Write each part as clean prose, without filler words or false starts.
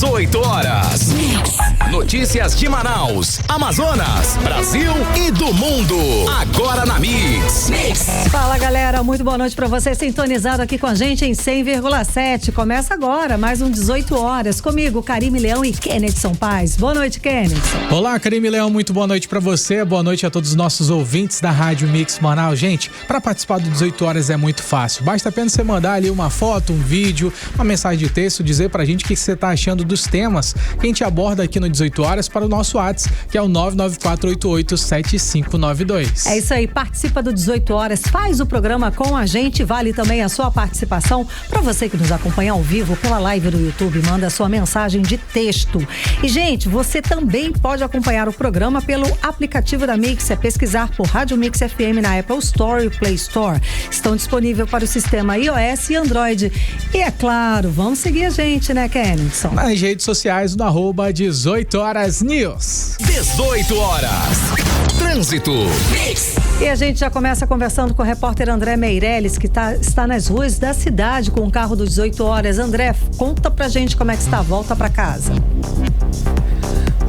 18 horas. Notícias de Manaus, Amazonas, Brasil e do mundo. Agora na Mix. Fala, galera, muito boa noite pra você sintonizado aqui com a gente em 100,7. Começa agora mais um 18 horas comigo, Karime Leão e Kennedson Paz. Boa noite, Kennedson. Olá, Karime Leão, muito boa noite pra você. Boa noite a todos os nossos ouvintes da Rádio Mix Manaus. Gente, pra participar do 18 horas é muito fácil. Basta apenas você mandar ali uma foto, um vídeo, uma mensagem de texto, dizer pra gente o que você tá achando dos temas que a gente aborda aqui no 18 horas para o nosso WhatsApp, que é o 994887592. É isso aí, participa do 18 horas, faz o programa com a gente, vale também a sua participação. Para você que nos acompanha ao vivo pela live do YouTube, manda a sua mensagem de texto. E, gente, você também pode acompanhar o programa pelo aplicativo da Mix, é pesquisar por Rádio Mix FM na Apple Store e Play Store. Estão disponíveis para o sistema iOS e Android. E é claro, vamos seguir a gente, né, Kennedson? Nas redes sociais do @18 horas News. 18 horas. Trânsito. E a gente já começa conversando com o repórter André Meirelles, que está nas ruas da cidade com o carro do 18 horas. André, conta pra gente como é que está a volta pra casa.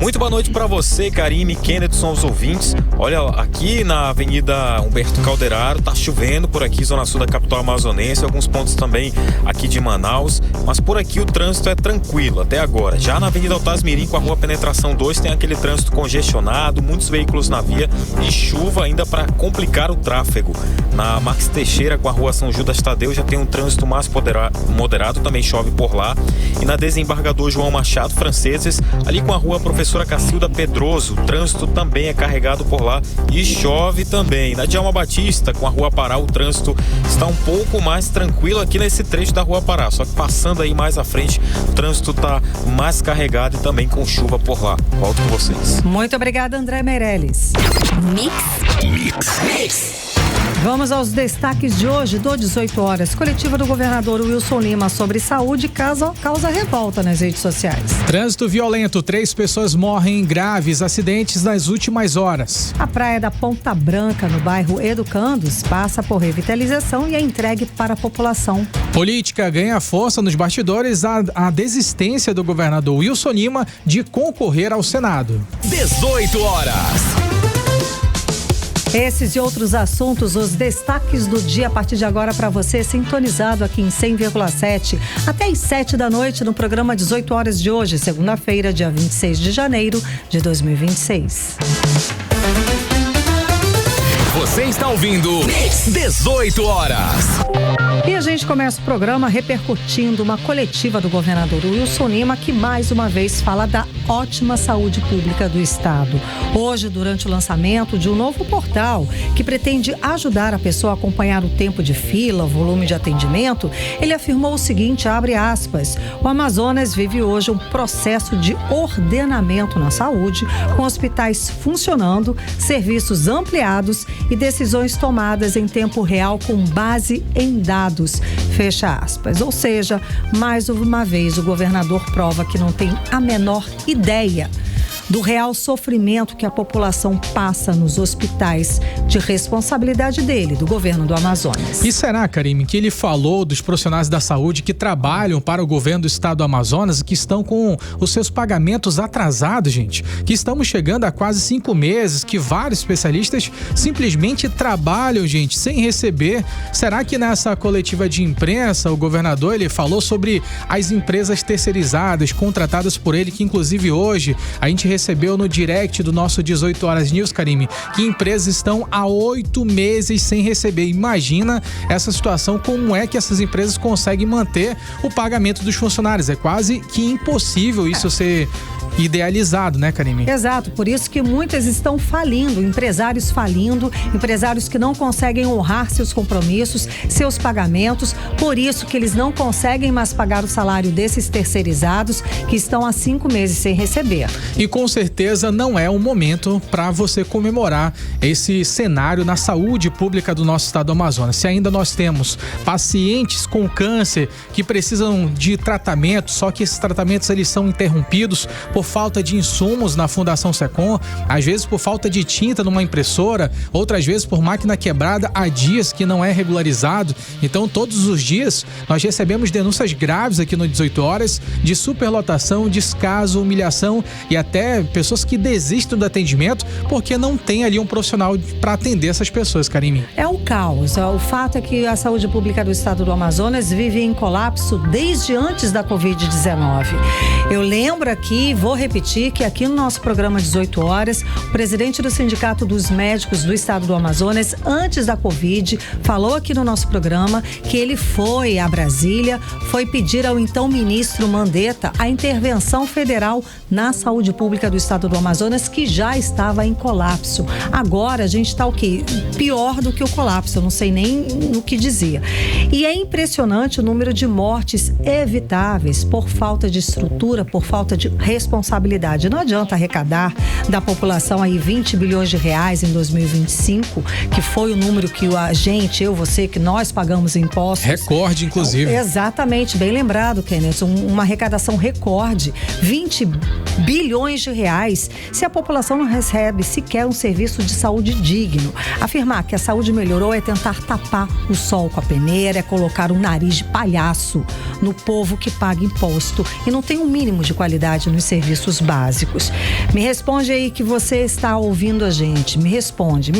Muito boa noite para você, Karime, Kennedson, os ouvintes. Olha, aqui na Avenida Humberto Calderaro, tá chovendo por aqui, zona sul da capital amazonense, alguns pontos também aqui de Manaus, mas por aqui o trânsito é tranquilo até agora. Já na Avenida Altasmirim, com a rua Penetração 2, tem aquele trânsito congestionado, muitos veículos na via e chuva ainda para complicar o tráfego. Na Max Teixeira, com a rua São Judas Tadeu, já tem um trânsito mais moderado, também chove por lá. E na Desembargador João Machado Franceses, ali com a rua Professora Cacilda Pedroso, o trânsito também é carregado por lá e chove também. Na Djalma Batista, com a Rua Pará, o trânsito está um pouco mais tranquilo aqui nesse trecho da Rua Pará, só que passando aí mais à frente, o trânsito está mais carregado e também com chuva por lá. Volto com vocês. Muito obrigada, André Meirelles. Mix. Vamos aos destaques de hoje do 18 horas. Coletiva do governador Wilson Lima sobre saúde causa revolta nas redes sociais. Trânsito violento, 3 pessoas morrem em graves acidentes nas últimas horas. A praia da Ponta Branca, no bairro Educandos, passa por revitalização e é entregue para a população. Política ganha força nos bastidores a desistência do governador Wilson Lima de concorrer ao Senado. 18 horas. Esses e outros assuntos, os destaques do dia a partir de agora para você, sintonizado aqui em 100,7 até às 7 da noite no programa 18 horas de hoje, segunda-feira, dia 26 de janeiro de 2026. Você está ouvindo 18 horas. E a gente começa o programa repercutindo uma coletiva do governador Wilson Lima, que mais uma vez fala da ótima saúde pública do estado. Hoje, durante o lançamento de um novo portal que pretende ajudar a pessoa a acompanhar o tempo de fila, o volume de atendimento, ele afirmou o seguinte, abre aspas, o Amazonas vive hoje um processo de ordenamento na saúde, com hospitais funcionando, serviços ampliados e decisões tomadas em tempo real com base em dados, fecha aspas. Ou seja, mais uma vez o governador prova que não tem a menor ideia do real sofrimento que a população passa nos hospitais, de responsabilidade dele, do governo do Amazonas. E será, Karime, que ele falou dos profissionais da saúde que trabalham para o governo do estado do Amazonas e que estão com os seus pagamentos atrasados, gente? Que estamos chegando a quase 5 meses, que vários especialistas simplesmente trabalham, gente, sem receber. Será que nessa coletiva de imprensa o governador ele falou sobre as empresas terceirizadas, contratadas por ele, que inclusive hoje a gente recebeu no direct do nosso 18 horas News, Karime, que empresas estão há 8 meses sem receber. Imagina essa situação, como é que essas empresas conseguem manter o pagamento dos funcionários. É quase que impossível isso ser idealizado, né, Karime? Exato, por isso que muitas estão falindo, empresários que não conseguem honrar seus compromissos, seus pagamentos, por isso que eles não conseguem mais pagar o salário desses terceirizados que estão há 5 meses sem receber. E com certeza não é o momento para você comemorar esse cenário na saúde pública do nosso estado do Amazonas. Se ainda nós temos pacientes com câncer que precisam de tratamento, só que esses tratamentos eles são interrompidos por falta de insumos na Fundação Secom, às vezes por falta de tinta numa impressora, outras vezes por máquina quebrada há dias que não é regularizado. Então todos os dias nós recebemos denúncias graves aqui no 18 horas de superlotação, descaso, humilhação e até pessoas que desistem do atendimento porque não tem ali um profissional para atender essas pessoas, Karime. É um caos. O fato é que a saúde pública do estado do Amazonas vive em colapso desde antes da Covid-19. Eu lembro aqui, vou repetir, que aqui no nosso programa 18 horas, o presidente do Sindicato dos Médicos do estado do Amazonas, antes da Covid, falou aqui no nosso programa que ele foi a Brasília, foi pedir ao então ministro Mandetta a intervenção federal na saúde pública do estado do Amazonas, que já estava em colapso. Agora a gente está o quê? Pior do que o colapso, eu não sei nem o que dizia. E é impressionante o número de mortes evitáveis por falta de estrutura, por falta de responsabilidade. Não adianta arrecadar da população aí 20 bilhões de reais em 2025, que foi o número que a gente, eu, você, que nós pagamos impostos. Recorde, inclusive. Exatamente, bem lembrado, Kenneth, uma arrecadação recorde, 20 bilhões de reais, se a população não recebe sequer um serviço de saúde digno. Afirmar que a saúde melhorou é tentar tapar o sol com a peneira, é colocar um nariz de palhaço no povo que paga imposto e não tem um mínimo de qualidade nos serviços básicos. Me responde aí que você está ouvindo a gente, me responde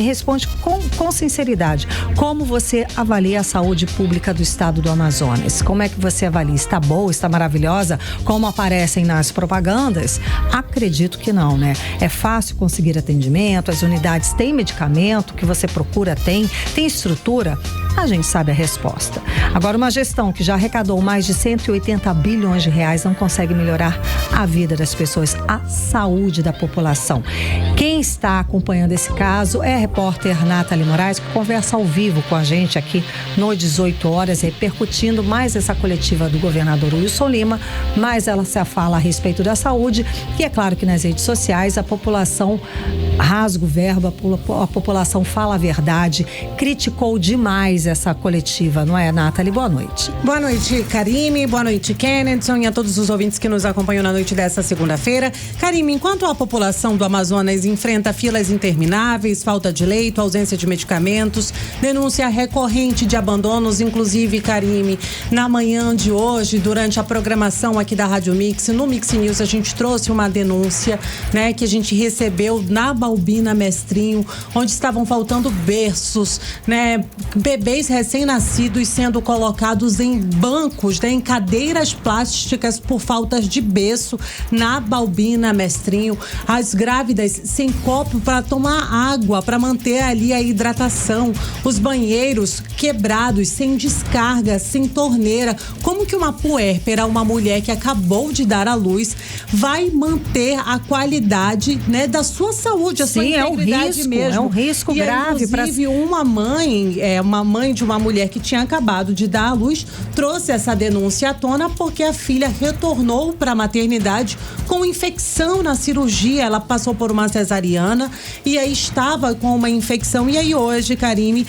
com sinceridade, como você avalia a saúde pública do estado do Amazonas? Como é que você avalia? Está boa, está maravilhosa, como aparecem nas propagandas? Acredito que não, né? É fácil conseguir atendimento, as unidades têm medicamento, que você procura tem estrutura? A gente sabe a resposta. Agora, uma gestão que já arrecadou mais de 180 bilhões de reais não consegue melhorar a vida das pessoas, a saúde da população. Quem está acompanhando esse caso é a repórter Nathalie Moraes, que conversa ao vivo com a gente aqui no 18 horas, repercutindo mais essa coletiva do governador Wilson Lima, mais ela se fala a respeito da saúde. E é claro que nas redes sociais a população rasga o verbo, a população fala a verdade, criticou demais essa coletiva, não é, Nathalie? Boa noite. Boa noite, Karime, boa noite, Kennedson, e a todos os ouvintes que nos acompanham na noite dessa segunda-feira. Karime, enquanto a população do Amazonas enfrenta filas intermináveis, falta de leito, ausência de medicamentos, denúncia recorrente de abandonos, inclusive, Karime, na manhã de hoje, durante a programação aqui da Rádio Mix, no Mix News, a gente trouxe uma denúncia, né, que a gente recebeu na Balbina Mestrinho, onde estavam faltando berços, né, bebês recém-nascidos sendo colocados em bancos, né, em cadeiras plásticas por faltas de berço na Balbina Mestrinho, as grávidas sem copo para tomar água, para manter ali a hidratação, os banheiros quebrados, sem descarga, sem torneira. Como que uma puérpera, uma mulher que acabou de dar à luz, vai manter a qualidade, né, da sua saúde, a sua integridade mesmo? É um risco grave. Inclusive, uma mãe de uma mulher que tinha acabado de dar à luz trouxe essa denúncia à tona porque a filha retornou para a maternidade com infecção na cirurgia. Ela passou por uma cesariana e aí estava com uma infecção. E aí hoje, Karime,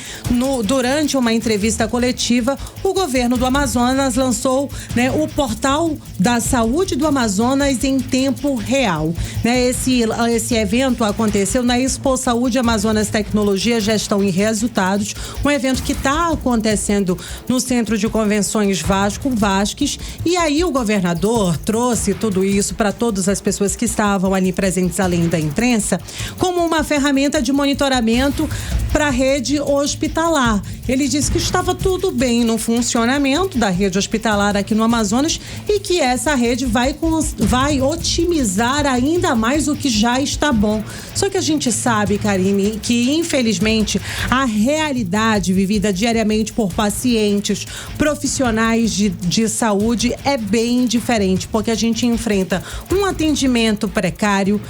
durante uma entrevista coletiva, o governo do Amazonas lançou, né, o portal da saúde do Amazonas em tempo real, né? Esse evento aconteceu na Expo Saúde Amazonas Tecnologia, Gestão e Resultados, um evento que está acontecendo no Centro de Convenções Vasques, e aí o governador trouxe tudo isso para todas as pessoas que estavam ali presentes, além da imprensa, como uma ferramenta de monitoramento para a rede hospitalar. Ele disse que estava tudo bem no funcionamento da rede hospitalar aqui no Amazonas e que essa rede vai otimizar ainda mais o que já está bom. Só que a gente sabe, Karime, que infelizmente a realidade vivida diariamente por pacientes, profissionais de saúde é bem diferente, porque a gente enfrenta um atendimento precário,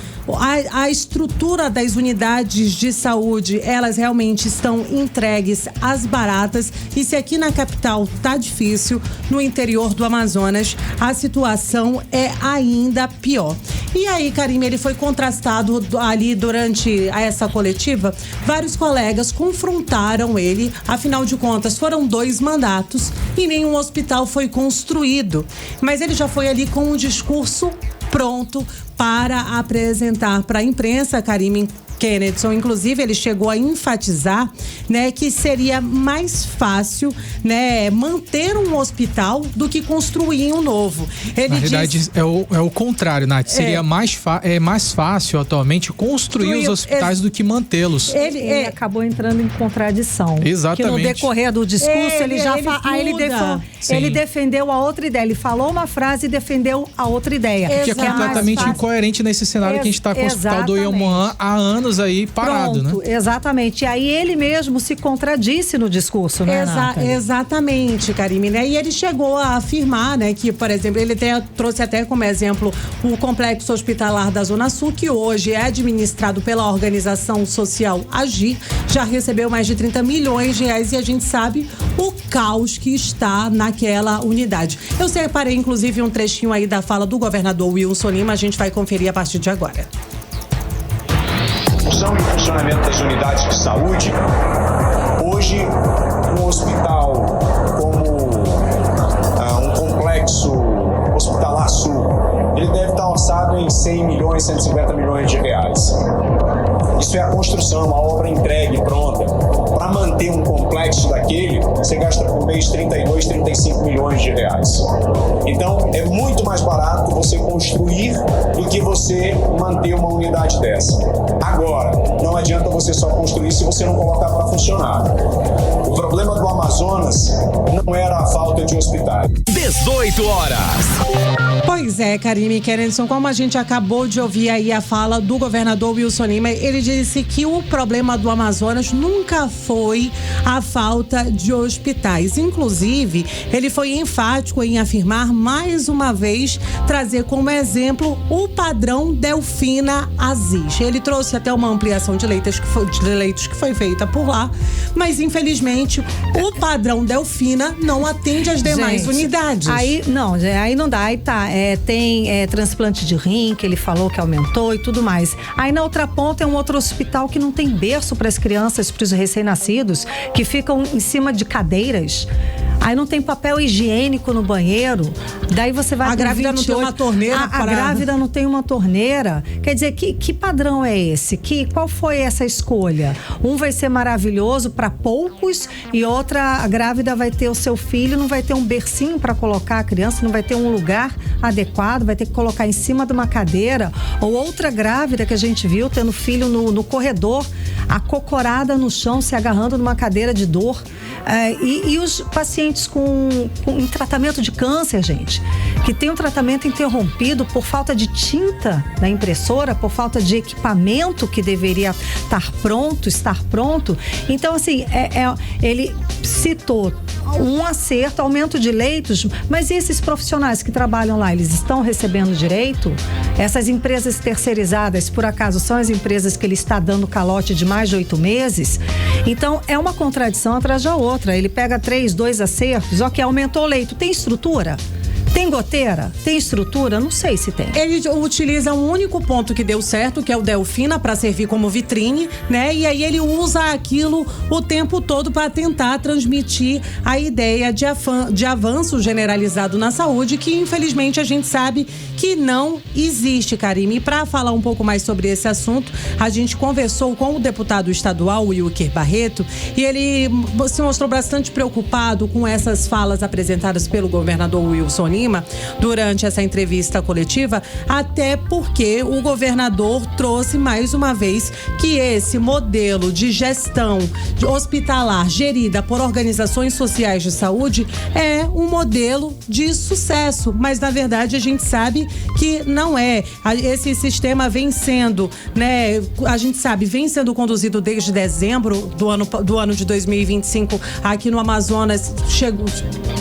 a estrutura das unidades de saúde, elas realmente realmente estão entregues às baratas. E se aqui na capital tá difícil, no interior do Amazonas a situação é ainda pior. E aí, Karime, ele foi contrastado ali durante essa coletiva. Vários colegas confrontaram ele, afinal de contas foram 2 mandatos e nenhum hospital foi construído. Mas ele já foi ali com um discurso pronto para apresentar para a imprensa, Karime Kennedson. Inclusive, ele chegou a enfatizar, né, que seria mais fácil, né, manter um hospital do que construir um novo. Na verdade, é o contrário, Nath. Seria mais fácil atualmente construir os hospitais do que mantê-los. Ele acabou entrando em contradição. Exatamente. Que no decorrer do discurso, ele defendeu a outra ideia. Ele falou uma frase e defendeu a outra ideia. Que é completamente incoerente nesse cenário que a gente está com o Hospital do Iemuã há anos aí parado, pronto, né? Exatamente. E aí ele mesmo se contradisse no discurso, né, exatamente, Karime, né? E ele chegou a afirmar, né, que, por exemplo, ele trouxe até como exemplo o Complexo Hospitalar da Zona Sul, que hoje é administrado pela organização social Agir, já recebeu mais de 30 milhões de reais e a gente sabe o caos que está naquela unidade. Eu separei, inclusive, um trechinho aí da fala do governador Wilson Lima, a gente vai conferir a partir de agora. Função e funcionamento das unidades de saúde. Hoje, um hospital como um complexo hospitalar sul, ele deve estar orçado em 100 milhões, 150 milhões de reais. Isso é a construção, uma obra entregue, pronta. Para manter um complexo daquele, você gasta por mês 32, 35 milhões de reais. Então, é muito mais barato você construir do que você manter uma unidade dessa. Agora, não adianta você só construir se você não colocar para funcionar. O problema do Amazonas não era a falta de hospitais. 18 horas. Pois é, Karime Kennedson, como a gente acabou de ouvir aí a fala do governador Wilson Lima, ele disse que o problema do Amazonas nunca foi a falta de hospitais. Inclusive, ele foi enfático em afirmar, mais uma vez, trazer como exemplo o padrão Delfina Aziz. Ele trouxe até uma ampliação de leitos que foi feita por lá, mas infelizmente o padrão Delfina não atende às demais unidades. Aí não dá, aí tá. Tem transplante de rim, que ele falou que aumentou e tudo mais. Aí na outra ponta é um outro hospital que não tem berço para as crianças, para os recém-nascidos, que ficam em cima de cadeiras. Aí não tem papel higiênico no banheiro. Daí você vai. A grávida 28, não tem uma torneira. A grávida não tem uma torneira. Quer dizer, que padrão é esse? Qual foi essa escolha? Um vai ser maravilhoso para poucos e outra, a grávida vai ter o seu filho, não vai ter um bercinho para colocar a criança, não vai ter um lugar adequado, vai ter que colocar em cima de uma cadeira. Ou outra grávida que a gente viu tendo filho no corredor, acocorada no chão, se agarrando numa cadeira de dor. E os pacientes em tratamento de câncer, gente, que tem um tratamento interrompido por falta de tinta na impressora, por falta de equipamento que deveria estar pronto. Então, assim, ele citou um acerto, aumento de leitos, mas e esses profissionais que trabalham lá, eles estão recebendo direito? Essas empresas terceirizadas, por acaso, são as empresas que ele está dando calote de mais de 8 meses? Então, é uma contradição atrás da outra. Ele pega 2 acertos, ok, aumentou o leito, tem estrutura? Tem goteira? Tem estrutura? Não sei se tem. Ele utiliza um único ponto que deu certo, que é o Delfina, para servir como vitrine, né? E aí ele usa aquilo o tempo todo para tentar transmitir a ideia de avanço generalizado na saúde, que infelizmente a gente sabe que não existe, Karime. E para falar um pouco mais sobre esse assunto, a gente conversou com o deputado estadual, Wilker Barreto, e ele se mostrou bastante preocupado com essas falas apresentadas pelo governador Wilson Lima durante essa entrevista coletiva, até porque o governador trouxe mais uma vez que esse modelo de gestão hospitalar gerida por organizações sociais de saúde é um modelo de sucesso, mas na verdade a gente sabe que não é. Esse sistema vem sendo, né, a gente sabe, vem sendo conduzido desde dezembro do ano de 2025 aqui no Amazonas.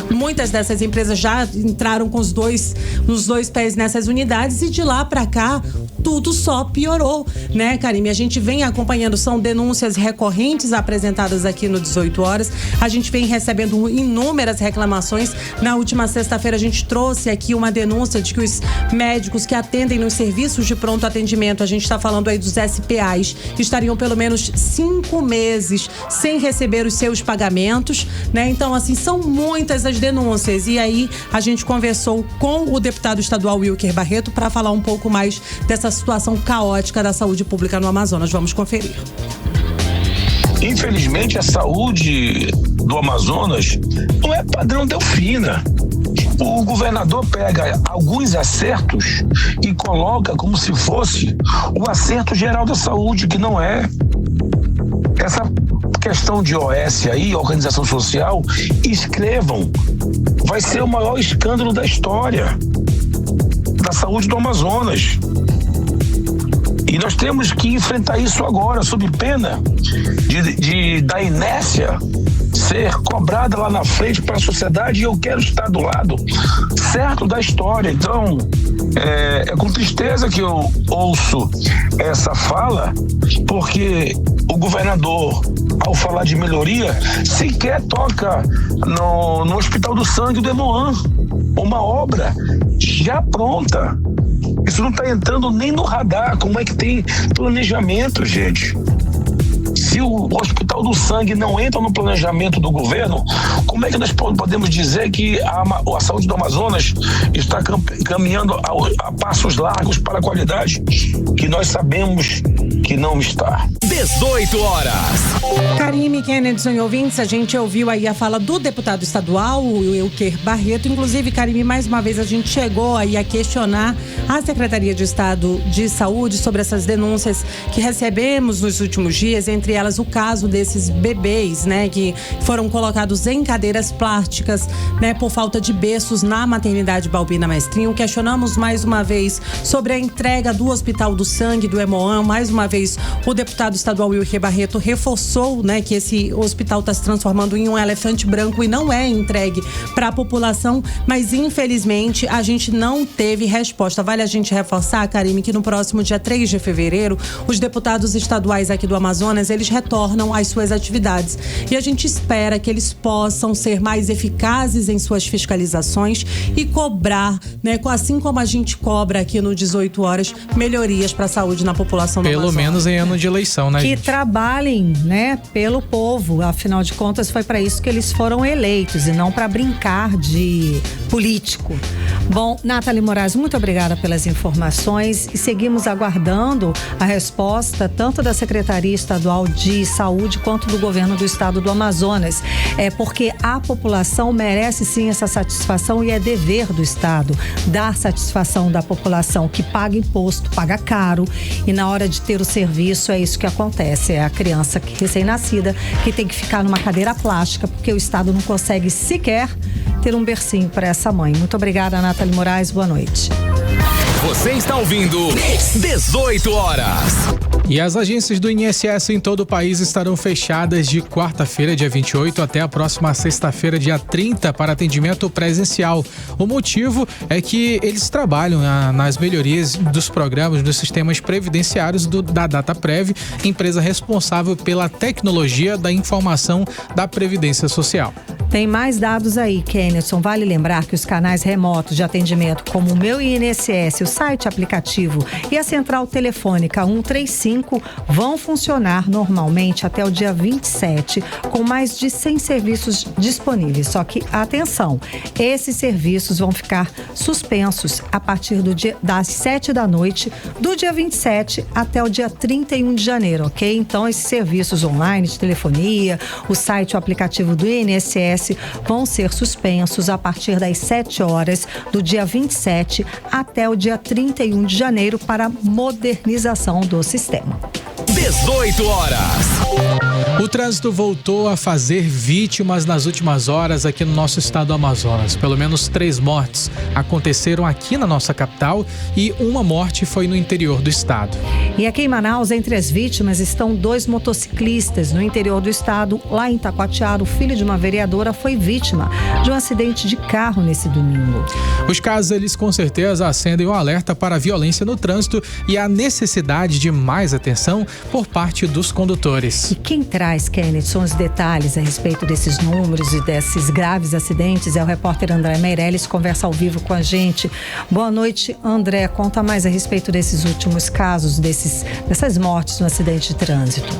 Muitas dessas empresas já entraram ficaram com os dois pés nessas unidades e de lá para cá tudo só piorou, né, Karime? A gente vem acompanhando, são denúncias recorrentes apresentadas aqui no 18 horas. A gente vem recebendo inúmeras reclamações. Na última sexta-feira a gente trouxe aqui uma denúncia de que os médicos que atendem nos serviços de pronto atendimento, a gente está falando aí dos SPAs, estariam pelo menos 5 meses sem receber os seus pagamentos, né? Então, assim, são muitas as denúncias. E aí a gente conversou com o deputado estadual Wilker Barreto para falar um pouco mais dessa situação caótica da saúde pública no Amazonas. Vamos conferir. Infelizmente, a saúde do Amazonas não é padrão Delfina. O governador pega alguns acertos e coloca como se fosse o acerto geral da saúde, que não é. Essa questão de OS aí, organização social, escrevam, vai ser o maior escândalo da história da saúde do Amazonas. E nós temos que enfrentar isso agora, sob pena da inércia ser cobrada lá na frente para a sociedade, e eu quero estar do lado certo da história. Então, é com tristeza que eu ouço essa fala, porque o governador, ao falar de melhoria, sequer toca no Hospital do Sangue do Emoan, uma obra já pronta. Isso não está entrando nem no radar. Como é que tem planejamento, gente? Se o Hospital do Sangue não entra no planejamento do governo, como é que nós podemos dizer que a saúde do Amazonas está caminhando a passos largos para a qualidade que nós sabemos que não está? 18 horas. Karime, Kennedy e ouvintes, a gente ouviu aí a fala do deputado estadual, o Wilker Barreto. Inclusive, Karime, mais uma vez a gente chegou aí a questionar a Secretaria de Estado de Saúde sobre essas denúncias que recebemos nos últimos dias, entre elas o caso desses bebês, né, que foram colocados em cadeiras plásticas, né, por falta de berços na maternidade Balbina Mestrinho. Questionamos mais uma vez sobre a entrega do Hospital do Sangue do Emoan. Mais uma vez, o deputado estadual Wilker Barreto reforçou, né, que esse hospital está se transformando em um elefante branco e não é entregue para a população, mas infelizmente a gente não teve resposta. Vale a gente reforçar, Karime, que no próximo dia 3 de fevereiro, os deputados estaduais aqui do Amazonas, eles retornam às suas atividades. E a gente espera que eles possam ser mais eficazes em suas fiscalizações e cobrar, né, assim como a gente cobra aqui no 18 horas, melhorias para a saúde na população do Amazonas. Pelo menos em ano de eleição, né, que gente? Trabalhem, né, pelo povo. Afinal de contas, foi para isso que eles foram eleitos e não para brincar de político. Bom, Nathalie Moraes, muito obrigada pelas informações e seguimos aguardando a resposta tanto da Secretaria Estadual de Saúde quanto do governo do estado do Amazonas. Porque a população merece sim essa satisfação e é dever do estado dar satisfação da população que paga imposto, paga caro, e na hora de ter o serviço é isso que acontece. É a criança recém-nascida que tem que ficar numa cadeira plástica porque o estado não consegue sequer ter um bercinho para essa mãe. Muito obrigada, Nathalie Moraes. Boa noite. Você está ouvindo 18 horas. E as agências do INSS em todo o país estarão fechadas de quarta-feira, dia 28, até a próxima sexta-feira, dia 30, para atendimento presencial. O motivo é que eles trabalham nas melhorias dos programas dos sistemas previdenciários da Dataprev, empresa responsável pela tecnologia da informação da Previdência Social. Tem mais dados aí, Kennedy. Vale lembrar que os canais remotos de atendimento, como o Meu INSS, o site aplicativo e a central telefônica 135, vão funcionar normalmente até o dia 27, com mais de 100 serviços disponíveis. Só que, atenção, esses serviços vão ficar suspensos a partir das 7 da noite, do dia 27 até o dia 31 de janeiro, ok? Então, esses serviços online de telefonia, o site e o aplicativo do INSS vão ser suspensos a partir das 7 horas do dia 27 até o dia 31 de janeiro para modernização do sistema. 18 horas. O trânsito voltou a fazer vítimas nas últimas horas aqui no nosso estado do Amazonas. Pelo menos 3 mortes aconteceram aqui na nossa capital e uma morte foi no interior do estado. E aqui em Manaus, entre as vítimas estão 2 motociclistas. No interior do estado, lá em Taquatiara, o filho de uma vereadora foi vítima de um acidente de carro nesse domingo. Os casos, eles com certeza acendem um alerta para a violência no trânsito e a necessidade de mais atenção por parte dos condutores. E quem traz, Kenneth, são os detalhes a respeito desses números e desses graves acidentes é o repórter André Meirelles, conversa ao vivo com a gente. Boa noite, André. Conta mais a respeito desses últimos casos, dessas mortes no acidente de trânsito.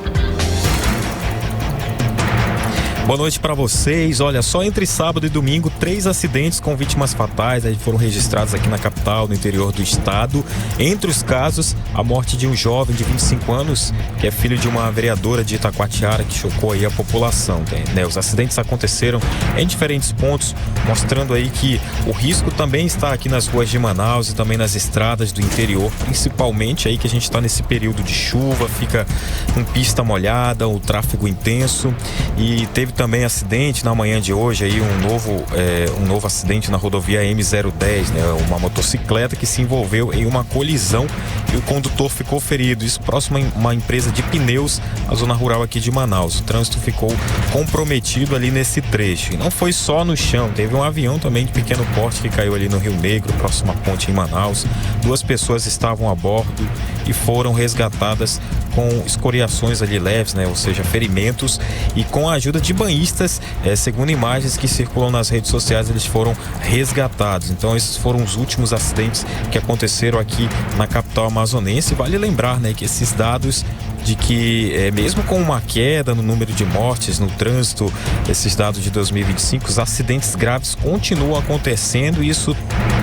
Boa noite para vocês. Olha, só entre sábado e domingo, 3 acidentes com vítimas fatais foram registrados aqui na capital, no interior do estado. Entre os casos, a morte de um jovem de 25 anos, que é filho de uma vereadora de Itacoatiara, que chocou aí a população, né? Os acidentes aconteceram em diferentes pontos, mostrando aí que o risco também está aqui nas ruas de Manaus e também nas estradas do interior, principalmente aí que a gente está nesse período de chuva, fica com pista molhada, o tráfego intenso, e teve também acidente na manhã de hoje aí um novo acidente na rodovia M010, né? Uma motocicleta que se envolveu em uma colisão e o condutor ficou ferido. Isso próximo a uma empresa de pneus, a zona rural aqui de Manaus. O trânsito ficou comprometido ali nesse trecho. E não foi só no chão, teve um avião também de pequeno porte que caiu ali no Rio Negro, próximo à ponte em Manaus. 2 pessoas estavam a bordo e foram resgatadas com escoriações ali leves, né? Ou seja, ferimentos, e com a ajuda de banhistas, segundo imagens que circulam nas redes sociais, eles foram resgatados. Então esses foram os últimos acidentes que aconteceram aqui na capital amazonense. Vale lembrar, né, que esses dados de que mesmo com uma queda no número de mortes no trânsito, esses dados de 2025, os acidentes graves continuam acontecendo, e isso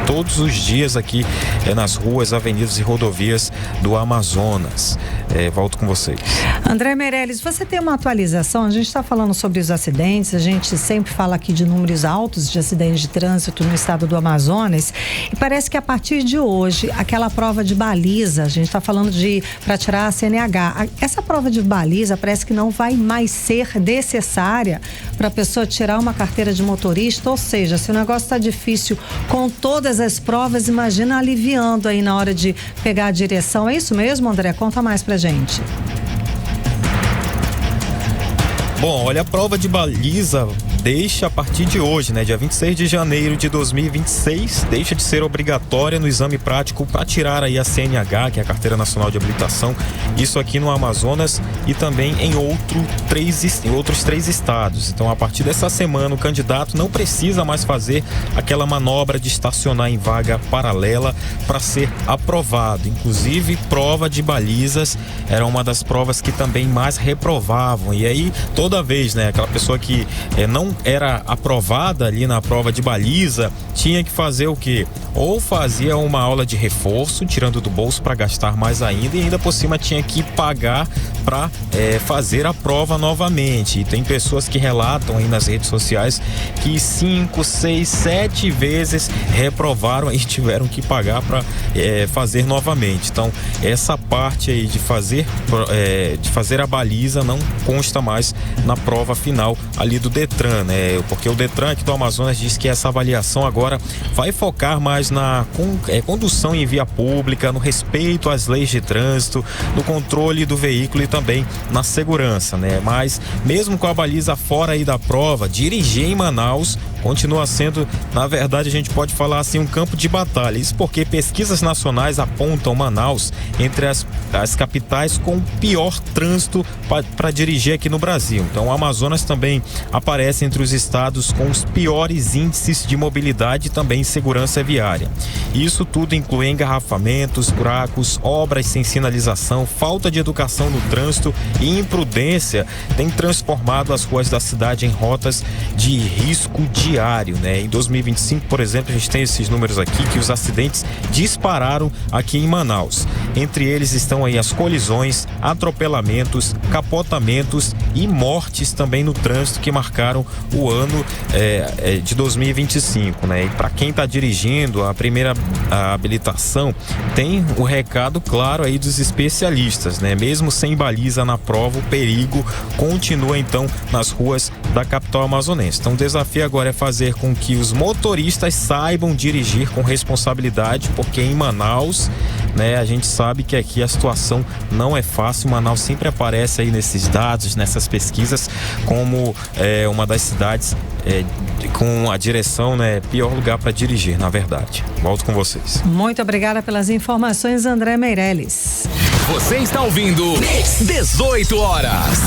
todos os dias aqui nas ruas, avenidas e rodovias do Amazonas. Volto com vocês. André Meirelles, você tem uma atualização? A gente está falando sobre os acidentes, a gente sempre fala aqui de números altos de acidentes de trânsito no estado do Amazonas, e parece que a partir de hoje, aquela prova de baliza, a gente está falando para tirar a CNH, essa prova de baliza parece que não vai mais ser necessária para a pessoa tirar uma carteira de motorista, ou seja, se o negócio está difícil com todas as provas, imagina aliviando aí na hora de pegar a direção. É isso mesmo, André? Conta mais pra gente. Bom, olha, a prova de baliza deixa a partir de hoje, né, dia 26 de janeiro de 2026, deixa de ser obrigatória no exame prático para tirar aí a CNH, que é a Carteira Nacional de Habilitação, isso aqui no Amazonas e também em outros 3 estados. Então, a partir dessa semana, o candidato não precisa mais fazer aquela manobra de estacionar em vaga paralela para ser aprovado. Inclusive, prova de balizas era uma das provas que também mais reprovavam. E aí, toda vez, né, aquela pessoa que não era aprovada ali na prova de baliza, tinha que fazer o quê? Ou fazia uma aula de reforço, tirando do bolso para gastar mais ainda, e ainda por cima tinha que pagar para fazer a prova novamente. E tem pessoas que relatam aí nas redes sociais que 5, 6, 7 vezes reprovaram e tiveram que pagar para fazer novamente. Então, essa parte aí de fazer a baliza não consta mais na prova final ali do Detran, né? Porque o Detran aqui do Amazonas diz que essa avaliação agora vai focar mais na condução em via pública, no respeito às leis de trânsito, no controle do veículo e também na segurança, né? Mas mesmo com a baliza fora aí da prova, dirigir em Manaus continua sendo, na verdade, a gente pode falar assim, um campo de batalha. Isso porque pesquisas nacionais apontam Manaus entre as capitais com o pior trânsito para dirigir aqui no Brasil. Então, o Amazonas também aparece entre os estados com os piores índices de mobilidade e também segurança viária. Isso tudo inclui engarrafamentos, buracos, obras sem sinalização, falta de educação no trânsito e imprudência tem transformado as ruas da cidade em rotas de risco diário. diário, né? Em 2025, por exemplo, a gente tem esses números aqui que os acidentes dispararam aqui em Manaus. Entre eles estão aí as colisões, atropelamentos, capotamentos e mortes também no trânsito que marcaram o ano de 2025, né? E para quem está dirigindo a primeira habilitação, tem o recado claro aí dos especialistas, né? Mesmo sem baliza na prova, o perigo continua então nas ruas da capital amazonense. Então o desafio agora é fazer com que os motoristas saibam dirigir com responsabilidade, porque em Manaus, né, a gente sabe que aqui a situação não é fácil. Manaus sempre aparece aí nesses dados, nessas pesquisas, como uma das cidades com a direção, né, pior lugar para dirigir, na verdade. Volto com vocês. Muito obrigada pelas informações, André Meirelles. Você está ouvindo 18 horas.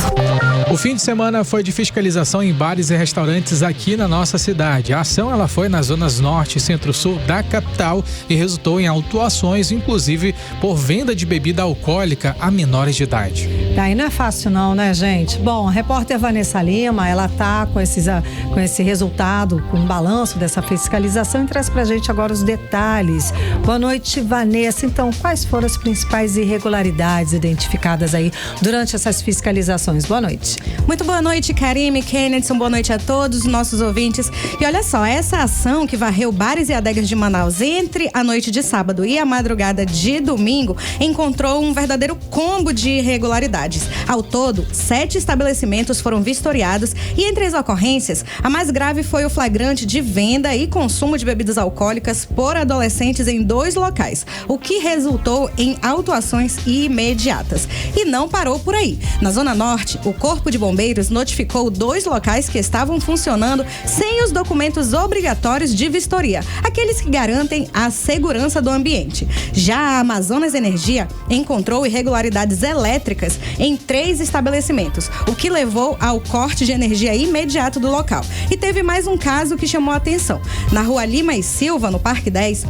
O fim de semana foi de fiscalização em bares e restaurantes aqui na nossa cidade. A ação ela foi nas zonas norte e centro-sul da capital e resultou em autuações, inclusive por venda de bebida alcoólica a menores de idade. Daí não é fácil não, né, gente? Bom, a repórter Vanessa Lima, ela tá com esse resultado, com um balanço dessa fiscalização e traz pra gente agora os detalhes. Boa noite, Vanessa. Então, quais foram as principais irregularidades identificadas aí durante essas fiscalizações? Boa noite. Muito boa noite, Karime, Kennedy, boa noite a todos os nossos ouvintes. E olha só, essa ação que varreu bares e adegas de Manaus entre a noite de sábado e a madrugada de domingo encontrou um verdadeiro combo de irregularidades. Ao todo, 7 estabelecimentos foram vistoriados e entre as ocorrências, a mais grave foi o flagrante de venda e consumo de bebidas alcoólicas por adolescentes em 2 locais, o que resultou em autuações imediatas. E não parou por aí. Na Zona Norte, o Corpo de Bombeiros notificou 2 locais que estavam funcionando sem os documentos obrigatórios de vistoria, aqueles que garantem a segurança do ambiente. Já a Amazonas Energia encontrou irregularidades elétricas em 3 estabelecimentos, o que levou ao corte de energia imediato do local. E teve mais um caso que chamou a atenção. Na Rua Lima e Silva, no Parque 10,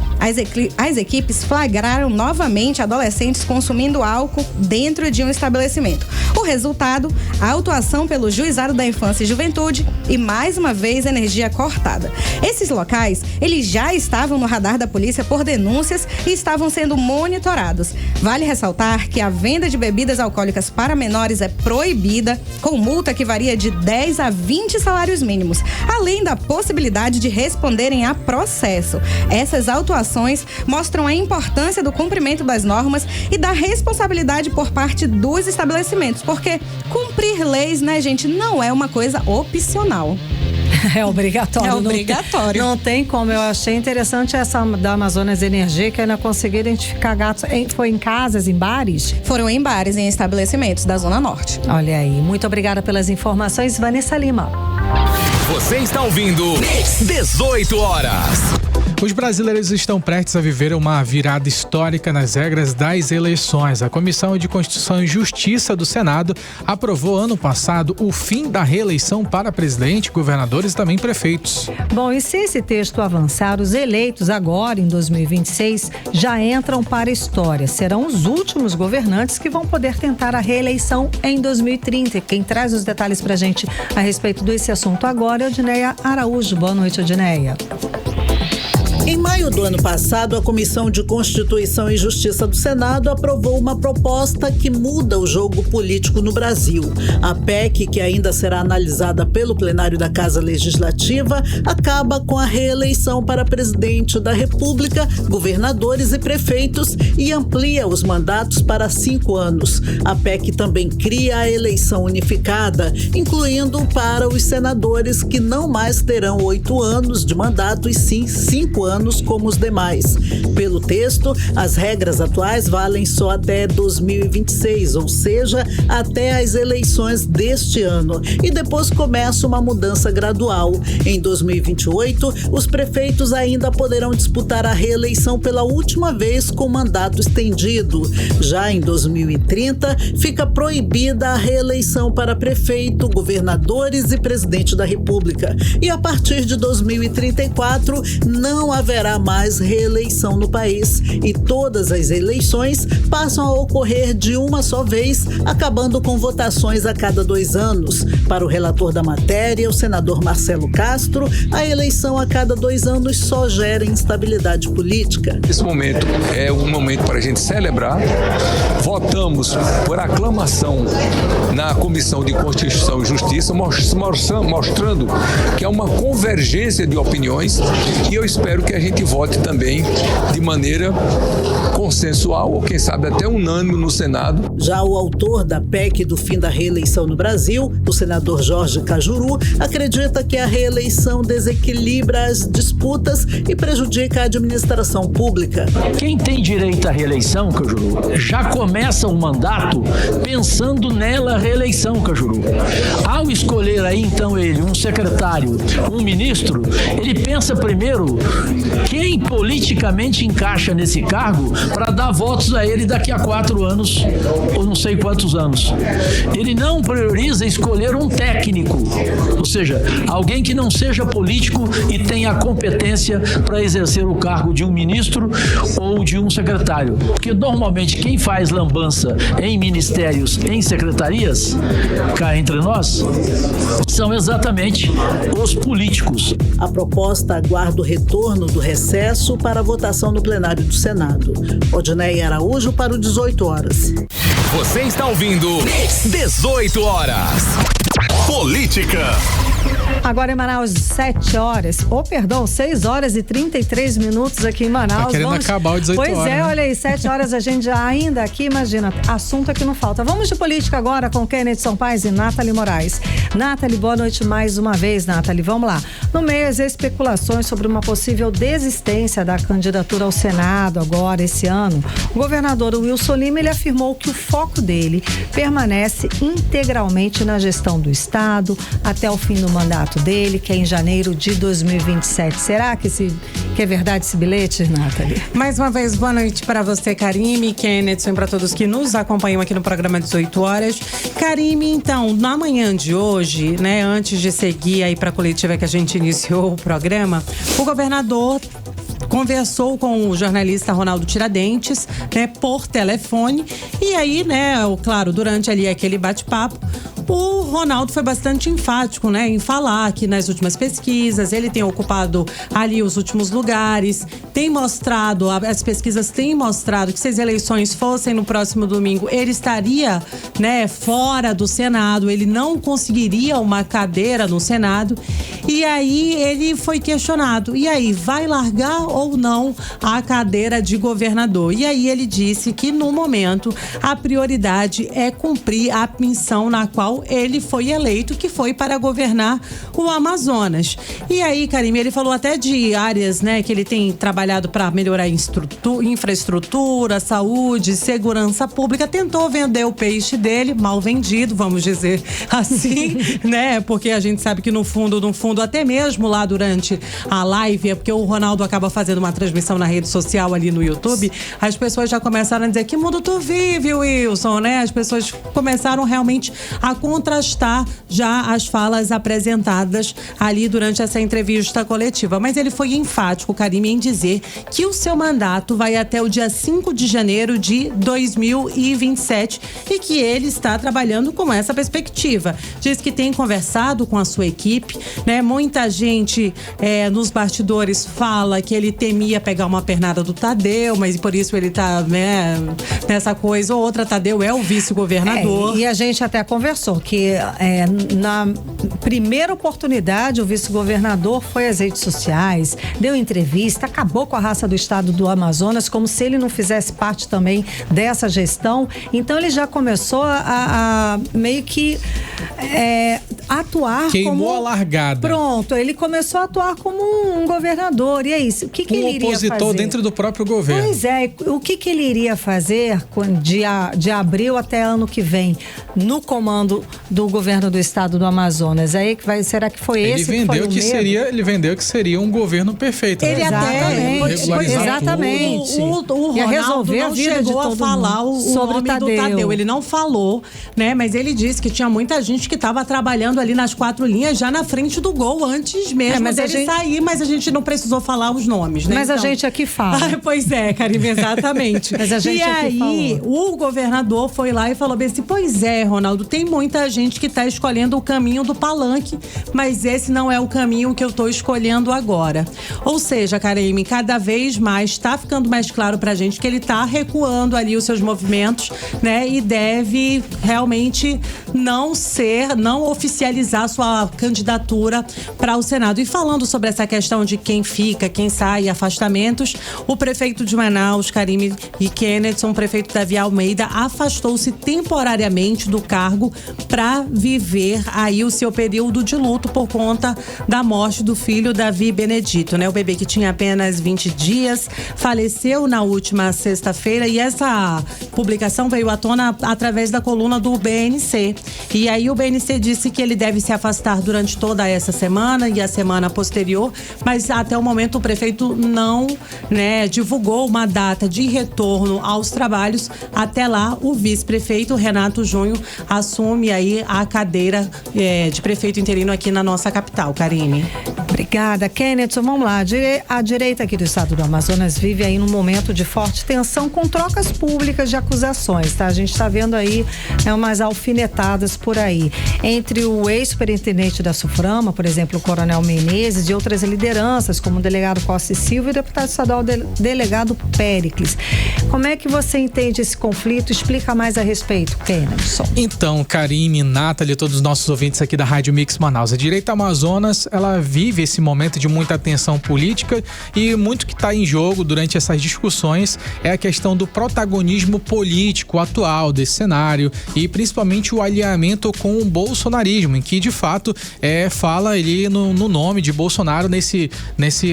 as equipes flagraram novamente adolescentes consumindo álcool dentro de um estabelecimento. O resultado, a autuação pelo Juizado da Infância e Juventude e, mais uma vez, energia cortada. Esses locais, eles já estavam no radar da polícia por denúncias e estavam sendo monitorados. Vale ressaltar que a venda de bebidas alcoólicas para menores é proibida, com multa que varia de 10 a 20 salários mínimos, além da possibilidade de responderem a processo. Essas autuações mostram a importância do cumprimento das normas e da responsabilidade por parte dos estabelecimentos, porque cumprir leis, né, gente, não é uma coisa opcional. É obrigatório. É obrigatório. Não tem como. Eu achei interessante essa da Amazonas Energia, que ainda conseguiu identificar gatos. Foi em casas, em bares? Foram em bares, em estabelecimentos da Zona Norte. Olha aí. Muito obrigada pelas informações, Vanessa Lima. Você está ouvindo 18 horas. Os brasileiros estão prestes a viver uma virada histórica nas regras das eleições. A Comissão de Constituição e Justiça do Senado aprovou ano passado o fim da reeleição para presidente, governadores e também prefeitos. Bom, e se esse texto avançar, os eleitos agora em 2026 já entram para a história. Serão os últimos governantes que vão poder tentar a reeleição em 2030. Quem traz os detalhes para a gente a respeito desse assunto agora é Odineia Araújo. Boa noite, Odineia. Em maio do ano passado, a Comissão de Constituição e Justiça do Senado aprovou uma proposta que muda o jogo político no Brasil. A PEC, que ainda será analisada pelo plenário da Casa Legislativa, acaba com a reeleição para presidente da República, governadores e prefeitos e amplia os mandatos para 5 anos. A PEC também cria a eleição unificada, incluindo para os senadores que não mais terão 8 anos de mandato e sim 5 anos como os demais. Pelo texto, as regras atuais valem só até 2026, ou seja, até as eleições deste ano. E depois começa uma mudança gradual. Em 2028, os prefeitos ainda poderão disputar a reeleição pela última vez com mandato estendido. Já em 2030, fica proibida a reeleição para prefeito, governadores e presidente da República. E a partir de 2034, não haverá haverá mais reeleição no país e todas as eleições passam a ocorrer de uma só vez, acabando com votações a cada 2 anos. Para o relator da matéria, o senador Marcelo Castro, a eleição a cada 2 anos só gera instabilidade política. Esse momento é um momento para a gente celebrar. Votamos por aclamação na Comissão de Constituição e Justiça, mostrando que há uma convergência de opiniões, e eu espero que a gente vote também de maneira consensual, ou quem sabe até unânime no Senado. Já o autor da PEC do fim da reeleição no Brasil, o senador Jorge Cajuru, acredita que a reeleição desequilibra as disputas e prejudica a administração pública. Quem tem direito à reeleição, Cajuru, já começa o mandato pensando nela reeleição, Cajuru. Ao escolher aí então ele um secretário, um ministro, ele pensa primeiro quem politicamente encaixa nesse cargo para dar votos a ele daqui a 4 anos ou não sei quantos anos. Ele não prioriza escolher um técnico, ou seja, alguém que não seja político e tenha a competência para exercer o cargo de um ministro ou de um secretário. Porque normalmente quem faz lambança em ministérios, em secretarias, cá entre nós, são exatamente os políticos. A proposta aguarda o retorno do recesso para a votação no plenário do Senado. Odneia Araújo para o 18 horas. Você está ouvindo 18 horas. Política. Agora em Manaus, 6 horas e 33 minutos aqui em Manaus. Tá querendo acabar o 18 horas. Pois é, né? olha aí, 7 horas a gente já ainda aqui, imagina, assunto aqui não falta. Vamos de política agora com Kennedy Paz e Nathalie Moraes. Nathalie, boa noite mais uma vez, Nathalie. Vamos lá. No meio das especulações sobre uma possível desistência da candidatura ao Senado agora, esse ano, o governador Wilson Lima, ele afirmou que o foco dele permanece integralmente na gestão do Estado até o fim do mandato dele, que é em janeiro de 2027. Será que é verdade esse bilhete, Nathalie? Mais uma vez, boa noite para você, Karime, Kennedy, e para todos que nos acompanham aqui no programa 18 horas. Karime, então, na manhã de hoje, né, antes de seguir aí para a coletiva que a gente iniciou o programa, o governador conversou com o jornalista Ronaldo Tiradentes, né, por telefone. E aí, né, claro, durante ali aquele bate-papo, o Ronaldo foi bastante enfático, né, em falar que nas últimas pesquisas ele tem ocupado ali os últimos lugares, tem mostrado, as pesquisas têm mostrado que se as eleições fossem no próximo domingo, ele estaria, né, fora do Senado, ele não conseguiria uma cadeira no Senado. E aí ele foi questionado, e aí, vai largar ou não a cadeira de governador? E aí ele disse que no momento a prioridade é cumprir a missão na qual ele foi eleito, que foi para governar o Amazonas. E aí, Karime, ele falou até de áreas, né, que ele tem trabalhado para melhorar infraestrutura, saúde, segurança pública, tentou vender o peixe dele, mal vendido, vamos dizer assim, né, porque a gente sabe que no fundo, até mesmo lá durante a live, é porque o Ronaldo acaba fazendo uma transmissão na rede social ali no YouTube, as pessoas já começaram a dizer: que mundo tu vive, Wilson, né? As pessoas começaram realmente a contrastar já as falas apresentadas ali durante essa entrevista coletiva. Mas ele foi enfático, Karime, em dizer que o seu mandato vai até o dia 5 de janeiro de 2027 e que ele está trabalhando com essa perspectiva. Diz que tem conversado com a sua equipe, né? Muita gente nos bastidores fala que ele temia pegar uma pernada do Tadeu, mas por isso ele tá, né, nessa coisa ou outra. Tadeu é o vice-governador. E a gente até conversou que na primeira oportunidade o vice-governador foi às redes sociais, deu entrevista, acabou com a raça do estado do Amazonas, como se ele não fizesse parte também dessa gestão. Então ele já começou a meio que atuar Queimou como... a largada. Pronto, ele começou a atuar como um governador. E é isso. O que ele iria fazer? Um opositor dentro do próprio governo. Pois é. O que ele iria fazer de abril até ano que vem no comando do governo do estado do Amazonas? Aí será que foi esse que foi o medo? Ele vendeu que seria um governo perfeito. Ele exatamente. O Ronaldo não chegou a falar o nome do Tadeu. Ele não falou, né? Mas ele disse que tinha muita gente que estava trabalhando batendo ali nas 4 linhas, já na frente do gol, antes mesmo dele sair, mas a gente não precisou falar os nomes, né? Mas então, a gente aqui fala. Pois é, Karime, exatamente. Mas a gente aqui aí, falou. o governador foi lá e falou bem assim, pois é, Ronaldo, tem muita gente que tá escolhendo o caminho do palanque, mas esse não é o caminho que eu tô escolhendo agora. Ou seja, Karime, cada vez mais tá ficando mais claro pra gente que ele tá recuando ali os seus movimentos, né? E deve realmente não oficializar sua candidatura para o Senado. E falando sobre essa questão de quem fica, quem sai, afastamentos, o prefeito de Manaus, Karime e Kennedson, o prefeito Davi Almeida, afastou-se temporariamente do cargo para viver aí o seu período de luto por conta da morte do filho Davi Benedito, né? O bebê que tinha apenas 20 dias, faleceu na última sexta-feira e essa publicação veio à tona através da coluna do BNC. E aí o BNC disse que ele deve se afastar durante toda essa semana e a semana posterior, mas até o momento o prefeito não, né, divulgou uma data de retorno aos trabalhos. Até lá, o vice-prefeito Renato Junho assume aí a cadeira de prefeito interino aqui na nossa capital, Karine. Obrigada, Kennedson. Vamos lá. A direita aqui do estado do Amazonas vive aí num momento de forte tensão com trocas públicas de acusações, tá? A gente está vendo aí umas alfinetadas por aí. Entre o ex-superintendente da SUFRAMA, por exemplo, o Coronel Menezes, e outras lideranças, como o delegado Costa e Silva e o deputado estadual delegado Péricles. Como é que você entende esse conflito? Explica mais a respeito, Kennedson. Então, Karime, Nathalie, todos os nossos ouvintes aqui da Rádio Mix Manaus. A direita Amazonas, ela vive esse momento de muita tensão política e muito que está em jogo durante essas discussões é a questão do protagonismo político atual desse cenário e principalmente o alinhamento com o bolsonarismo, em que de fato fala ali no nome de Bolsonaro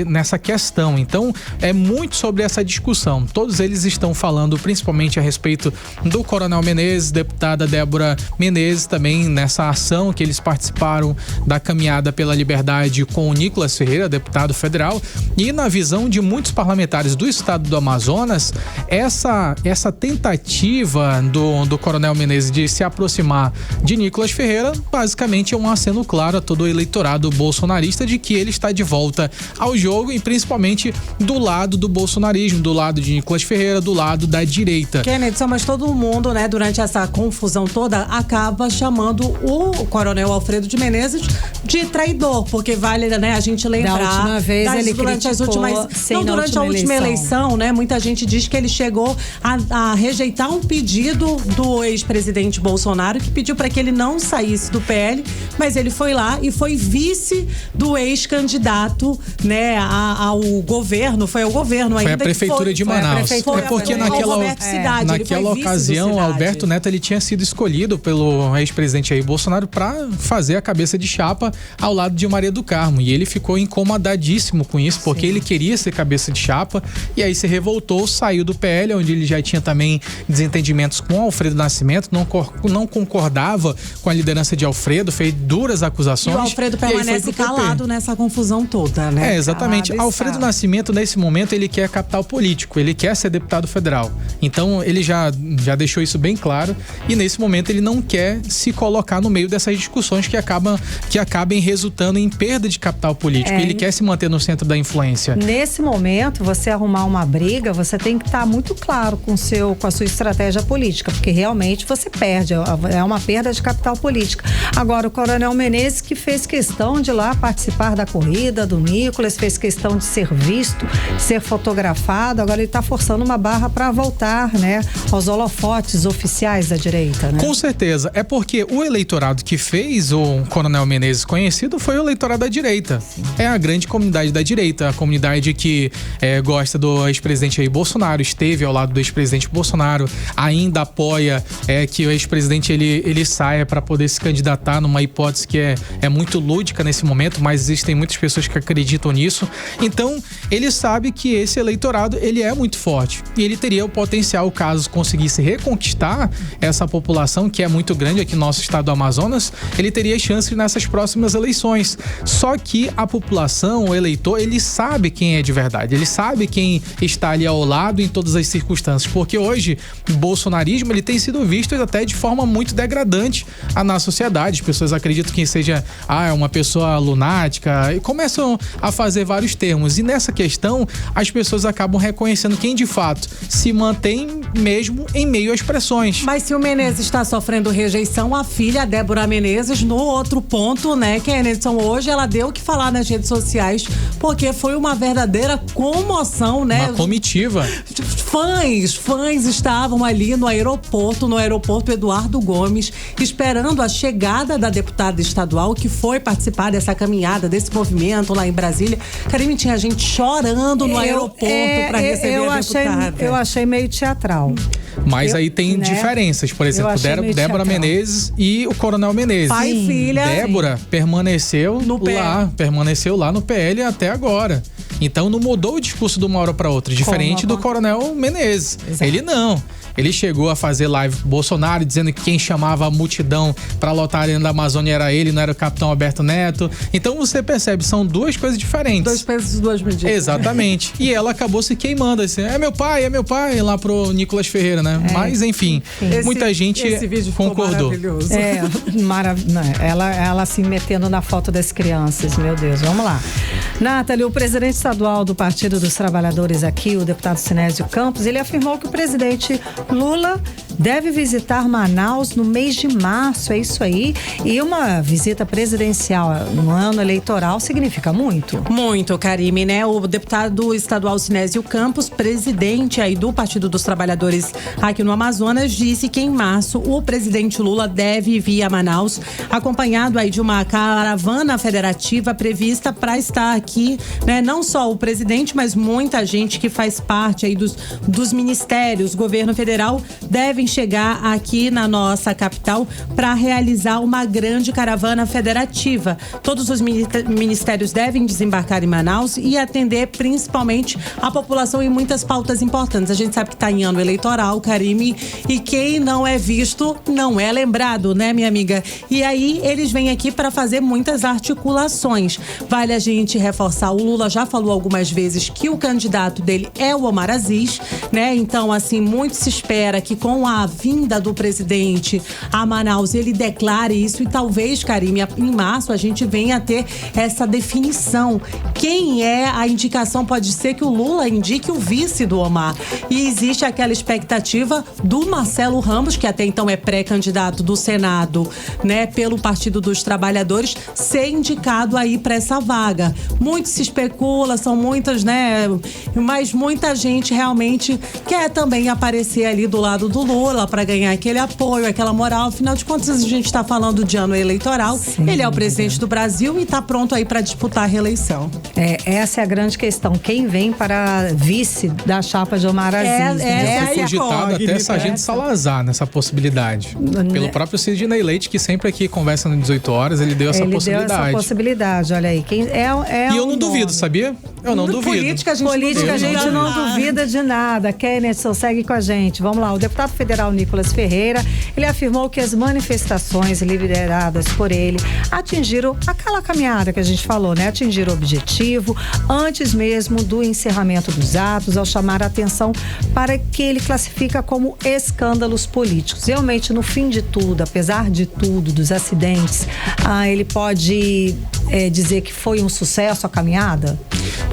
nessa questão. Então, é muito sobre essa discussão. Todos eles estão falando principalmente a respeito do Coronel Menezes, deputada Débora Menezes, também nessa ação que eles participaram da caminhada pela liberdade com o Nicolas Ferreira, deputado federal, e na visão de muitos parlamentares do estado do Amazonas, essa tentativa do Coronel Menezes de se aproximar de Nicolas Ferreira, basicamente é um aceno claro a todo o eleitorado bolsonarista de que ele está de volta ao jogo e principalmente do lado do bolsonarismo, do lado de Nicolas Ferreira, do lado da direita. Kennedson, mas todo mundo, né, durante essa confusão toda, acaba chamando o Coronel Alfredo de Menezes de traidor, porque vale, né, a gente lembrar da última vez ele durante as últimas, durante a última eleição, né, muita gente diz que ele chegou a rejeitar um pedido do ex-presidente Bolsonaro que pediu para que ele não saísse do PL, mas ele foi lá e foi vice do ex-candidato, né, ao governo, foi ao governo ainda. Foi a prefeitura de Manaus. É porque naquela ocasião, Alberto Neto, ele tinha sido escolhido pelo ex-presidente Jair Bolsonaro para fazer a cabeça de chapa ao lado de Maria do Carmo, e ele ficou incomodadíssimo com isso, porque ele queria ser cabeça de chapa, e aí se revoltou, saiu do PL, onde ele já tinha também desentendimentos com Alfredo Nascimento, não concordava com a liderança de Alfredo, fez duras acusações. E o Alfredo permanece calado nessa confusão toda, né? Exatamente. Alfredo Nascimento, nesse momento, ele quer capital político, ele quer ser deputado federal. Então, ele já deixou isso bem claro, e nesse momento ele não quer se colocar no meio dessas discussões que acabem resultando em perda de capital político. Ele quer se manter no centro da influência. Nesse momento, você arrumar uma briga, você tem que estar muito claro com a sua estratégia política, porque realmente você perde, é uma perda de capital político. Agora, o Coronel Menezes, que fez questão de ir lá participar da corrida do Nicolas, fez questão de ser visto, ser fotografado, agora ele está forçando uma barra para voltar, né, aos holofotes oficiais da direita, né? Com certeza, é porque o eleitorado que fez o Coronel Menezes conhecido foi o eleitorado da direita. Sim. É a grande comunidade da direita, a comunidade que gosta do ex-presidente Jair Bolsonaro, esteve ao lado do ex-presidente Bolsonaro, ainda apoia que o ex-presidente ele saia para poder se candidatar numa hipótese que é muito lúdica nesse momento, mas existem muitas pessoas que acreditam nisso. Então, ele sabe que esse eleitorado, ele é muito forte. e ele teria o potencial, caso conseguisse reconquistar essa população que é muito grande aqui no nosso estado do Amazonas, ele teria chance nessas próximas eleições. Só que a população, o eleitor, ele sabe quem é de verdade, ele sabe quem está ali ao lado em todas as circunstâncias, porque hoje o bolsonarismo ele tem sido visto até de forma muito degradante na sociedade. As pessoas acreditam que seja uma pessoa lunática e começam a fazer vários termos, e nessa questão as pessoas acabam reconhecendo quem de fato se mantém mesmo em meio às pressões. Mas se o Menezes está sofrendo rejeição, a filha, Débora Menezes, no outro ponto, né, Kennedson, hoje ela deu o que falar nas redes sociais, porque foi uma verdadeira comoção, né? Uma comitiva. Fãs estavam ali no aeroporto Eduardo Gomes, esperando a chegada da deputada estadual que foi participar dessa caminhada, desse movimento lá em Brasília. Karime, tinha gente chorando no aeroporto para receber a deputada. Eu achei meio teatral. Mas aí tem diferenças, por exemplo, Débora Menezes e o Coronel Menezes. Pai e filha. Débora permaneceu lá no PL até agora. Então não mudou o discurso de uma hora para outra, diferente do Coronel Menezes. Exato. Ele não. Ele chegou a fazer live Bolsonaro dizendo que quem chamava a multidão para lotar a Arena da Amazônia era ele, não era o Capitão Alberto Neto. Então você percebe, são duas coisas diferentes. 2 pesos, 2 medidas. Exatamente. E ela acabou se queimando, assim, é meu pai, lá pro Nicolas Ferreira, né? Mas enfim, muita gente esse vídeo concordou. Maravilhoso. Ela se metendo na foto das crianças, meu Deus, vamos lá. Nathalie, o presidente estadual do Partido dos Trabalhadores aqui, o deputado Sinésio Campos, ele afirmou que o presidente Lula deve visitar Manaus no mês de março, é isso aí. E uma visita presidencial no ano eleitoral significa muito. Muito, Karime, né? O deputado estadual Sinésio Campos, presidente aí do Partido dos Trabalhadores aqui no Amazonas, disse que em março o presidente Lula deve vir a Manaus, acompanhado aí de uma caravana federativa prevista para estar aqui, né? Não só o presidente, mas muita gente que faz parte aí dos ministérios, governo federal, devem chegar aqui na nossa capital para realizar uma grande caravana federativa. Todos os ministérios devem desembarcar em Manaus e atender principalmente a população em muitas pautas importantes. A gente sabe que está em ano eleitoral, Karime, e quem não é visto não é lembrado, né, minha amiga? E aí eles vêm aqui para fazer muitas articulações. Vale a gente reforçar, o Lula já falou algumas vezes que o candidato dele é o Omar Aziz, né? Então, assim, muito se espera que com a vinda do presidente a Manaus ele declare isso, e talvez, Karime, em março a gente venha a ter essa definição. Quem é a indicação? Pode ser que o Lula indique o vice do Omar. E existe aquela expectativa do Marcelo Ramos, que até então é pré-candidato do Senado, né, pelo Partido dos Trabalhadores, ser indicado aí para essa vaga. Muito se especula, são muitas, né, mas muita gente realmente quer também aparecer ali do lado do Lula para ganhar aquele apoio, aquela moral. Afinal de contas, a gente está falando de ano eleitoral. Sim, ele é o presidente do Brasil e está pronto aí para disputar a reeleição. Essa é a grande questão. Quem vem para vice da chapa de Omar Aziz? Foi cogitado até Sargento Salazar nessa possibilidade. Pelo próprio Sidney Leite, que sempre aqui conversa no 18 horas, ele deu essa possibilidade. Deu essa possibilidade, olha aí. E eu não duvido, sabia? Eu não duvido. Política a gente não duvida de nada. Kennedson, segue com a gente. Vamos lá. O deputado federal Nicolas Ferreira, ele afirmou que as manifestações lideradas por ele atingiram aquela caminhada que a gente falou, né? Atingiram o objetivo antes mesmo do encerramento dos atos, ao chamar a atenção para que ele classifica como escândalos políticos. Realmente, no fim de tudo, apesar de tudo, dos acidentes, ele pode dizer que foi um sucesso a caminhada?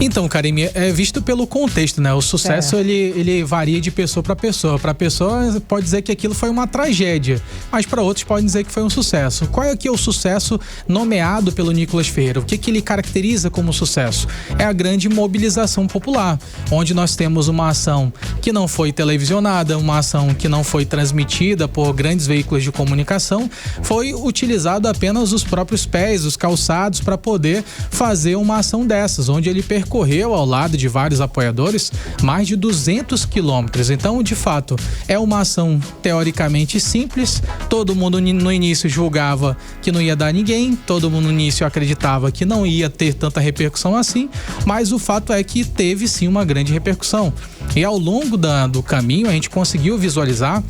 Então, Karime, é visto pelo contexto, né? O sucesso, ele varia de pessoa para pessoa. Para pessoa, pode dizer que aquilo foi uma tragédia, mas para outros pode dizer que foi um sucesso. Qual é que é o sucesso nomeado pelo Nicolas Ferreira? O que ele caracteriza como sucesso? É a grande mobilização popular, onde nós temos uma ação que não foi televisionada, uma ação que não foi transmitida por grandes veículos de comunicação, foi utilizado apenas os próprios pés, os calçados, para poder fazer uma ação dessas, onde ele percorreu ao lado de vários apoiadores mais de 200 quilômetros. Então, de fato, é uma ação teoricamente simples. Todo mundo no início julgava que não ia dar ninguém, todo mundo no início acreditava que não ia ter tanta repercussão assim, mas o fato é que teve sim uma grande repercussão. E ao longo do caminho, a gente conseguiu visualizar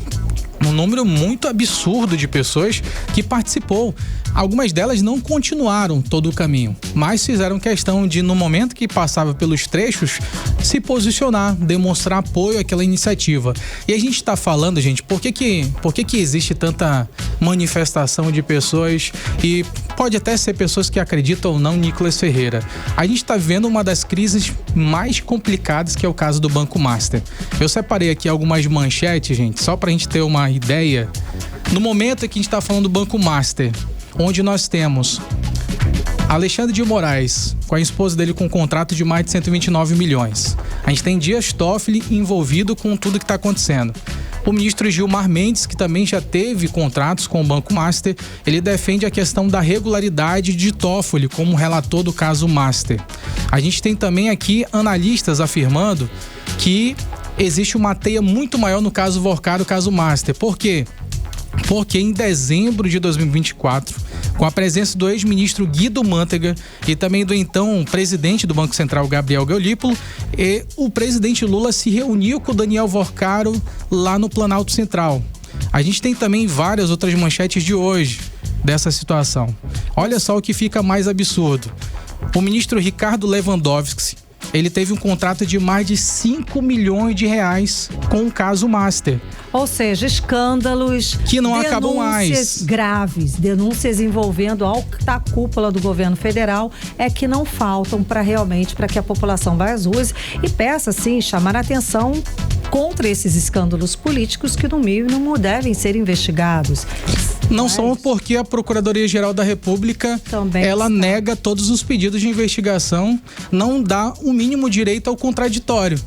um número muito absurdo de pessoas que participou. Algumas delas não continuaram todo o caminho, mas fizeram questão de, no momento que passava pelos trechos, se posicionar, demonstrar apoio àquela iniciativa. E a gente está falando, gente, por que existe tanta manifestação de pessoas, e pode até ser pessoas que acreditam ou não em Nicolas Ferreira. A gente está vivendo uma das crises mais complicadas, que é o caso do Banco Master. Eu separei aqui algumas manchetes, gente, só para a gente ter uma ideia. No momento em que a gente está falando do Banco Master, onde nós temos Alexandre de Moraes, com a esposa dele, com um contrato de mais de 129 milhões. A gente tem Dias Toffoli envolvido com tudo que está acontecendo. O ministro Gilmar Mendes, que também já teve contratos com o Banco Master, ele defende a questão da regularidade de Toffoli como relator do caso Master. A gente tem também aqui analistas afirmando que existe uma teia muito maior no caso Vorcado, caso Master. Por quê? Porque em dezembro de 2024, com a presença do ex-ministro Guido Mantega e também do então presidente do Banco Central, Gabriel Galípolo, o presidente Lula se reuniu com o Daniel Vorcado lá no Planalto Central. A gente tem também várias outras manchetes de hoje dessa situação. Olha só o que fica mais absurdo. O ministro Ricardo Lewandowski, ele teve um contrato de mais de 5 milhões de reais com o caso Master. Ou seja, escândalos que não acabam mais. Denúncias graves, denúncias envolvendo a alta cúpula do governo federal é que não faltam para que a população vá às ruas e peça, sim, chamar a atenção contra esses escândalos políticos que, no mínimo, devem ser investigados. Não são porque a Procuradoria-Geral da República, ela nega todos os pedidos de investigação, não dá o mínimo direito ao contraditório.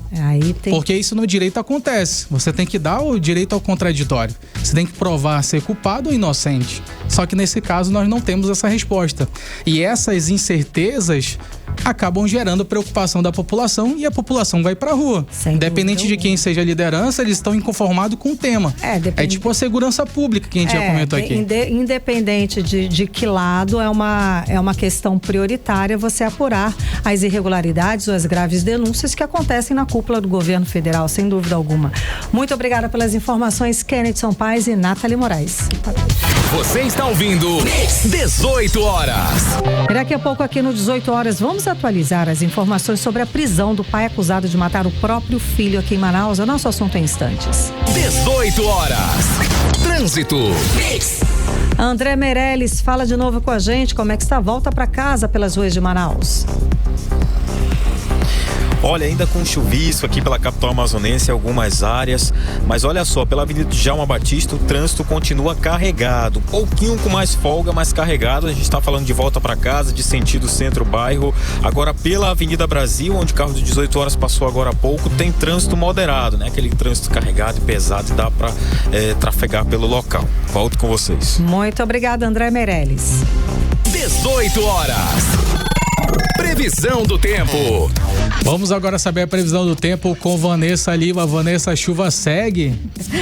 Porque isso no direito acontece. Você tem que dar o direito ao contraditório. Você tem que provar ser culpado ou inocente. Só que nesse caso nós não temos essa resposta. E essas incertezas acabam gerando preocupação da população e a população vai pra rua. Independente de quem seja a liderança, eles estão inconformados com o tema. É tipo a segurança pública que a gente já comentou aqui. Independente de que lado, é uma questão prioritária você apurar as irregularidades ou as graves denúncias que acontecem na cúpula do governo federal, sem dúvida alguma. Muito obrigada pelas informações, Kennedson Paes e Nathalie Moraes. Você está ouvindo 18 horas. Daqui a pouco aqui no 18 horas vamos atualizar as informações sobre a prisão do pai acusado de matar o próprio filho aqui em Manaus. É o nosso assunto em instantes. 18 horas. Trânsito. André Meirelles fala de novo com a gente como é que está a volta para casa pelas ruas de Manaus. Olha, ainda com chuvisco aqui pela capital amazonense em algumas áreas, mas olha só, pela Avenida Djalma Batista o trânsito continua carregado, um pouquinho com mais folga, mas carregado. A gente está falando de volta para casa, de sentido centro-bairro. Agora pela Avenida Brasil, onde o carro de 18 horas passou agora há pouco, tem trânsito moderado, né? Aquele trânsito carregado e pesado e dá para trafegar pelo local. Volto com vocês. Muito obrigada, André Meirelles. 18 horas. Previsão do tempo. Vamos agora saber a previsão do tempo com Vanessa Lima. Vanessa, a chuva segue?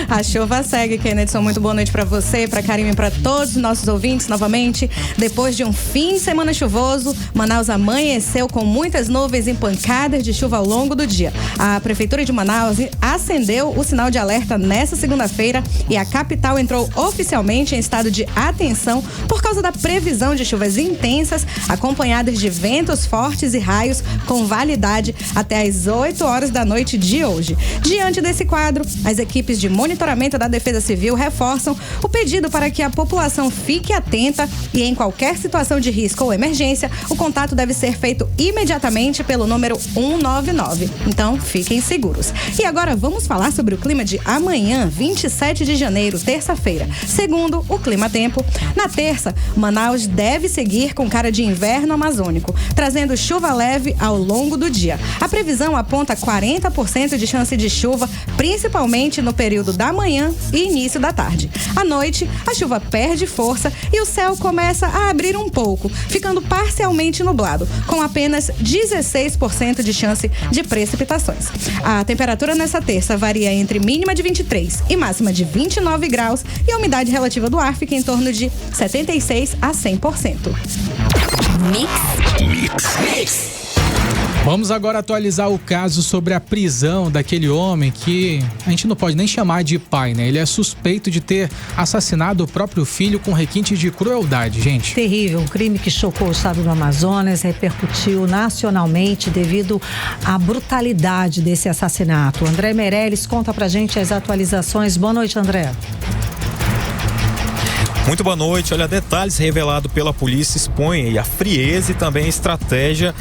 A chuva segue, Kennedson. Muito boa noite para você, para Karime e para todos os nossos ouvintes novamente. Depois de um fim de semana chuvoso, Manaus amanheceu com muitas nuvens e pancadas de chuva ao longo do dia. A Prefeitura de Manaus acendeu o sinal de alerta nesta segunda-feira e a capital entrou oficialmente em estado de atenção por causa da previsão de chuvas intensas, acompanhadas de ventos fortes e raios com validade até às 8 horas da noite de hoje. Diante desse quadro, as equipes de monitoramento da Defesa Civil reforçam o pedido para que a população fique atenta e em qualquer situação de risco ou emergência, o contato deve ser feito imediatamente pelo número 199. Então, fiquem seguros. E agora vamos falar sobre o clima de amanhã, 27 de janeiro, terça-feira. Segundo o Clima Tempo, na terça, Manaus deve seguir com cara de inverno amazônico, trazendo chuva leve ao longo do dia. A previsão aponta 40% de chance de chuva, principalmente no período da manhã e início da tarde. À noite, a chuva perde força e o céu começa a abrir um pouco, ficando parcialmente nublado, com apenas 16% de chance de precipitações. A temperatura nessa terça varia entre mínima de 23 e máxima de 29 graus e a umidade relativa do ar fica em torno de 76 a 100%. Mix. Vamos agora atualizar o caso sobre a prisão daquele homem que a gente não pode nem chamar de pai, né? Ele é suspeito de ter assassinado o próprio filho com requinte de crueldade, gente. Terrível, um crime que chocou o estado do Amazonas, repercutiu nacionalmente devido à brutalidade desse assassinato. André Meirelles conta pra gente as atualizações. Boa noite, André. Muito boa noite. Olha, detalhes revelados pela polícia expõem a frieza e também a estratégia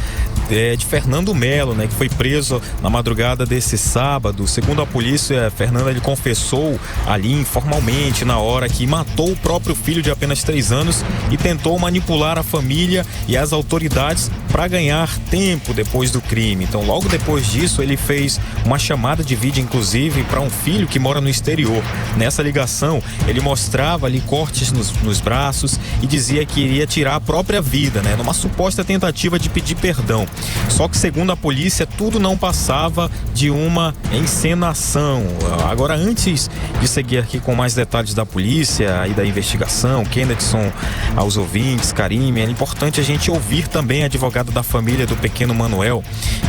de Fernando Melo, né, que foi preso na madrugada desse sábado. Segundo a polícia, Fernando ele confessou ali informalmente na hora que matou o próprio filho de apenas 3 anos e tentou manipular a família e as autoridades para ganhar tempo depois do crime. Então, logo depois disso, ele fez uma chamada de vídeo, inclusive, para um filho que mora no exterior. Nessa ligação, ele mostrava ali cortes nos braços e dizia que iria tirar a própria vida, né, numa suposta tentativa de pedir perdão. Só que, segundo a polícia, tudo não passava de uma encenação. Agora, antes de seguir aqui com mais detalhes da polícia e da investigação, Kennedson, aos ouvintes, Karime, é importante a gente ouvir também a advogada da família do pequeno Manuel,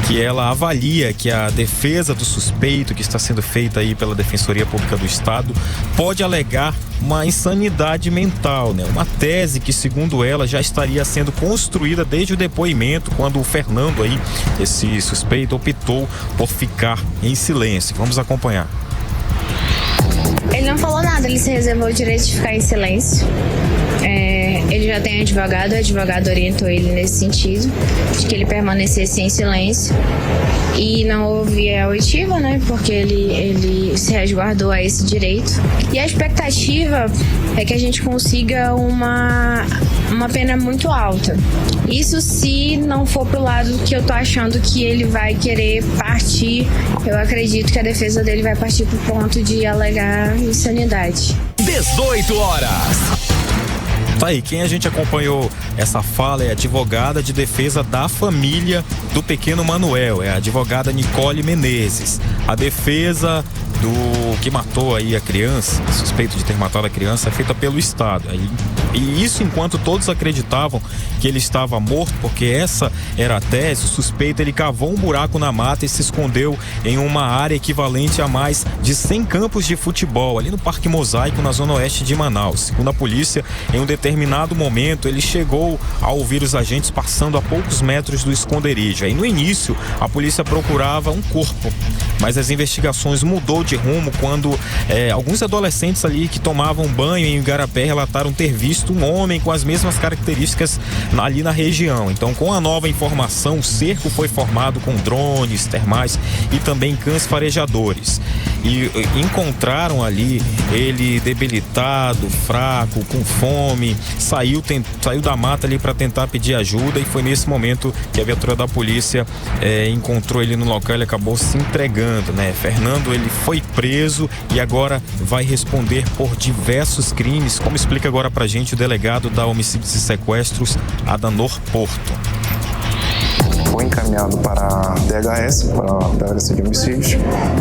que ela avalia que a defesa do suspeito que está sendo feita aí pela Defensoria Pública do Estado pode alegar uma insanidade mental, né? Uma tese que, segundo ela, já estaria sendo construída desde o depoimento, quando o Fernando aí, esse suspeito, optou por ficar em silêncio. Vamos acompanhar. Ele não falou nada, ele se reservou o direito de ficar em silêncio. Ele já tem advogado, o advogado orientou ele nesse sentido, de que ele permanecesse em silêncio. E não houve a oitiva, né? Porque ele se resguardou a esse direito. E a expectativa é que a gente consiga uma pena muito alta. Isso se não for pro lado que eu tô achando que ele vai querer partir. Eu acredito que a defesa dele vai partir pro ponto de alegar insanidade. 18 horas. Tá aí, quem a gente acompanhou essa fala é a advogada de defesa da família do pequeno Manuel, é a advogada Nicole Menezes. A defesa do que matou aí a criança, suspeito de ter matado a criança, é feita pelo Estado. E isso enquanto todos acreditavam que ele estava morto, porque essa era a tese. O suspeito ele cavou um buraco na mata e se escondeu em uma área equivalente a mais de 100 campos de futebol, ali no Parque Mosaico, na zona oeste de Manaus. Segundo a polícia, em um determinado momento ele chegou a ouvir os agentes passando a poucos metros do esconderijo. Aí no início a polícia procurava um corpo, mas as investigações mudou de rumo quando alguns adolescentes ali que tomavam banho em Igarapé relataram ter visto um homem com as mesmas características ali na região. Então, com a nova informação, o cerco foi formado com drones termais e também cães farejadores. E encontraram ali ele debilitado, fraco, com fome, saiu da mata ali para tentar pedir ajuda, e foi nesse momento que a viatura da polícia encontrou ele no local. Ele acabou se entregando, né? Fernando, ele foi preso e agora vai responder por diversos crimes, como explica agora pra gente o delegado da Homicídios e Sequestros, Adanor Porto. Foi encaminhado para a DHS, para a Delegacia de Homicídios,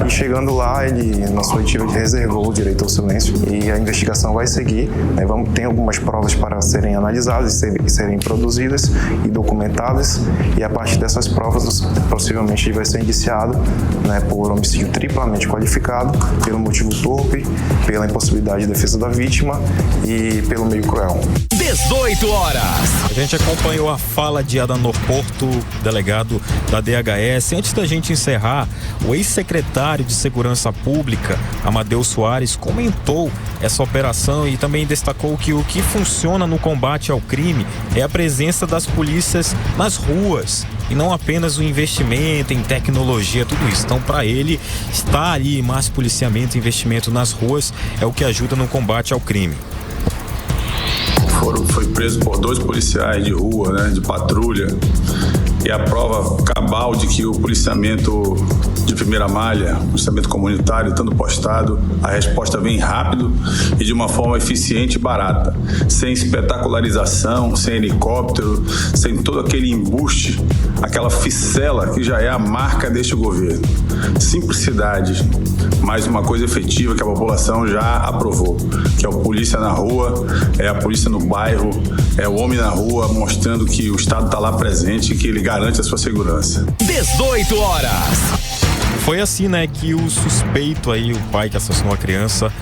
e chegando lá, ele, na sua oitiva, reservou o direito ao silêncio e a investigação vai seguir, né? Tem algumas provas para serem analisadas e serem produzidas e documentadas, e a partir dessas provas, possivelmente ele vai ser indiciado, né, por homicídio triplamente qualificado, pelo motivo torpe, pela impossibilidade de defesa da vítima e pelo meio cruel. 18 horas. A gente acompanhou a fala de Adanor Porto, delegado da DHS. Antes da gente encerrar, o ex-secretário de Segurança Pública, Amadeu Soares, comentou essa operação e também destacou que o que funciona no combate ao crime é a presença das polícias nas ruas e não apenas o investimento em tecnologia, tudo isso. Então, para ele, estar ali mais policiamento e investimento nas ruas é o que ajuda no combate ao crime. Foi preso por 2 policiais de rua, né, de patrulha, e a prova cabal de que o policiamento de primeira malha, policiamento comunitário, estando postado, a resposta vem rápido e de uma forma eficiente e barata, sem espetacularização, sem helicóptero, sem todo aquele embuste, aquela ficela que já é a marca deste governo. Simplicidade, mais uma coisa efetiva que a população já aprovou, que é o polícia na rua, é a polícia no bairro, é o homem na rua mostrando que o Estado está lá presente e que ele garante a sua segurança. 18 horas. Foi assim, né, que o suspeito aí, o pai que assassinou a criança,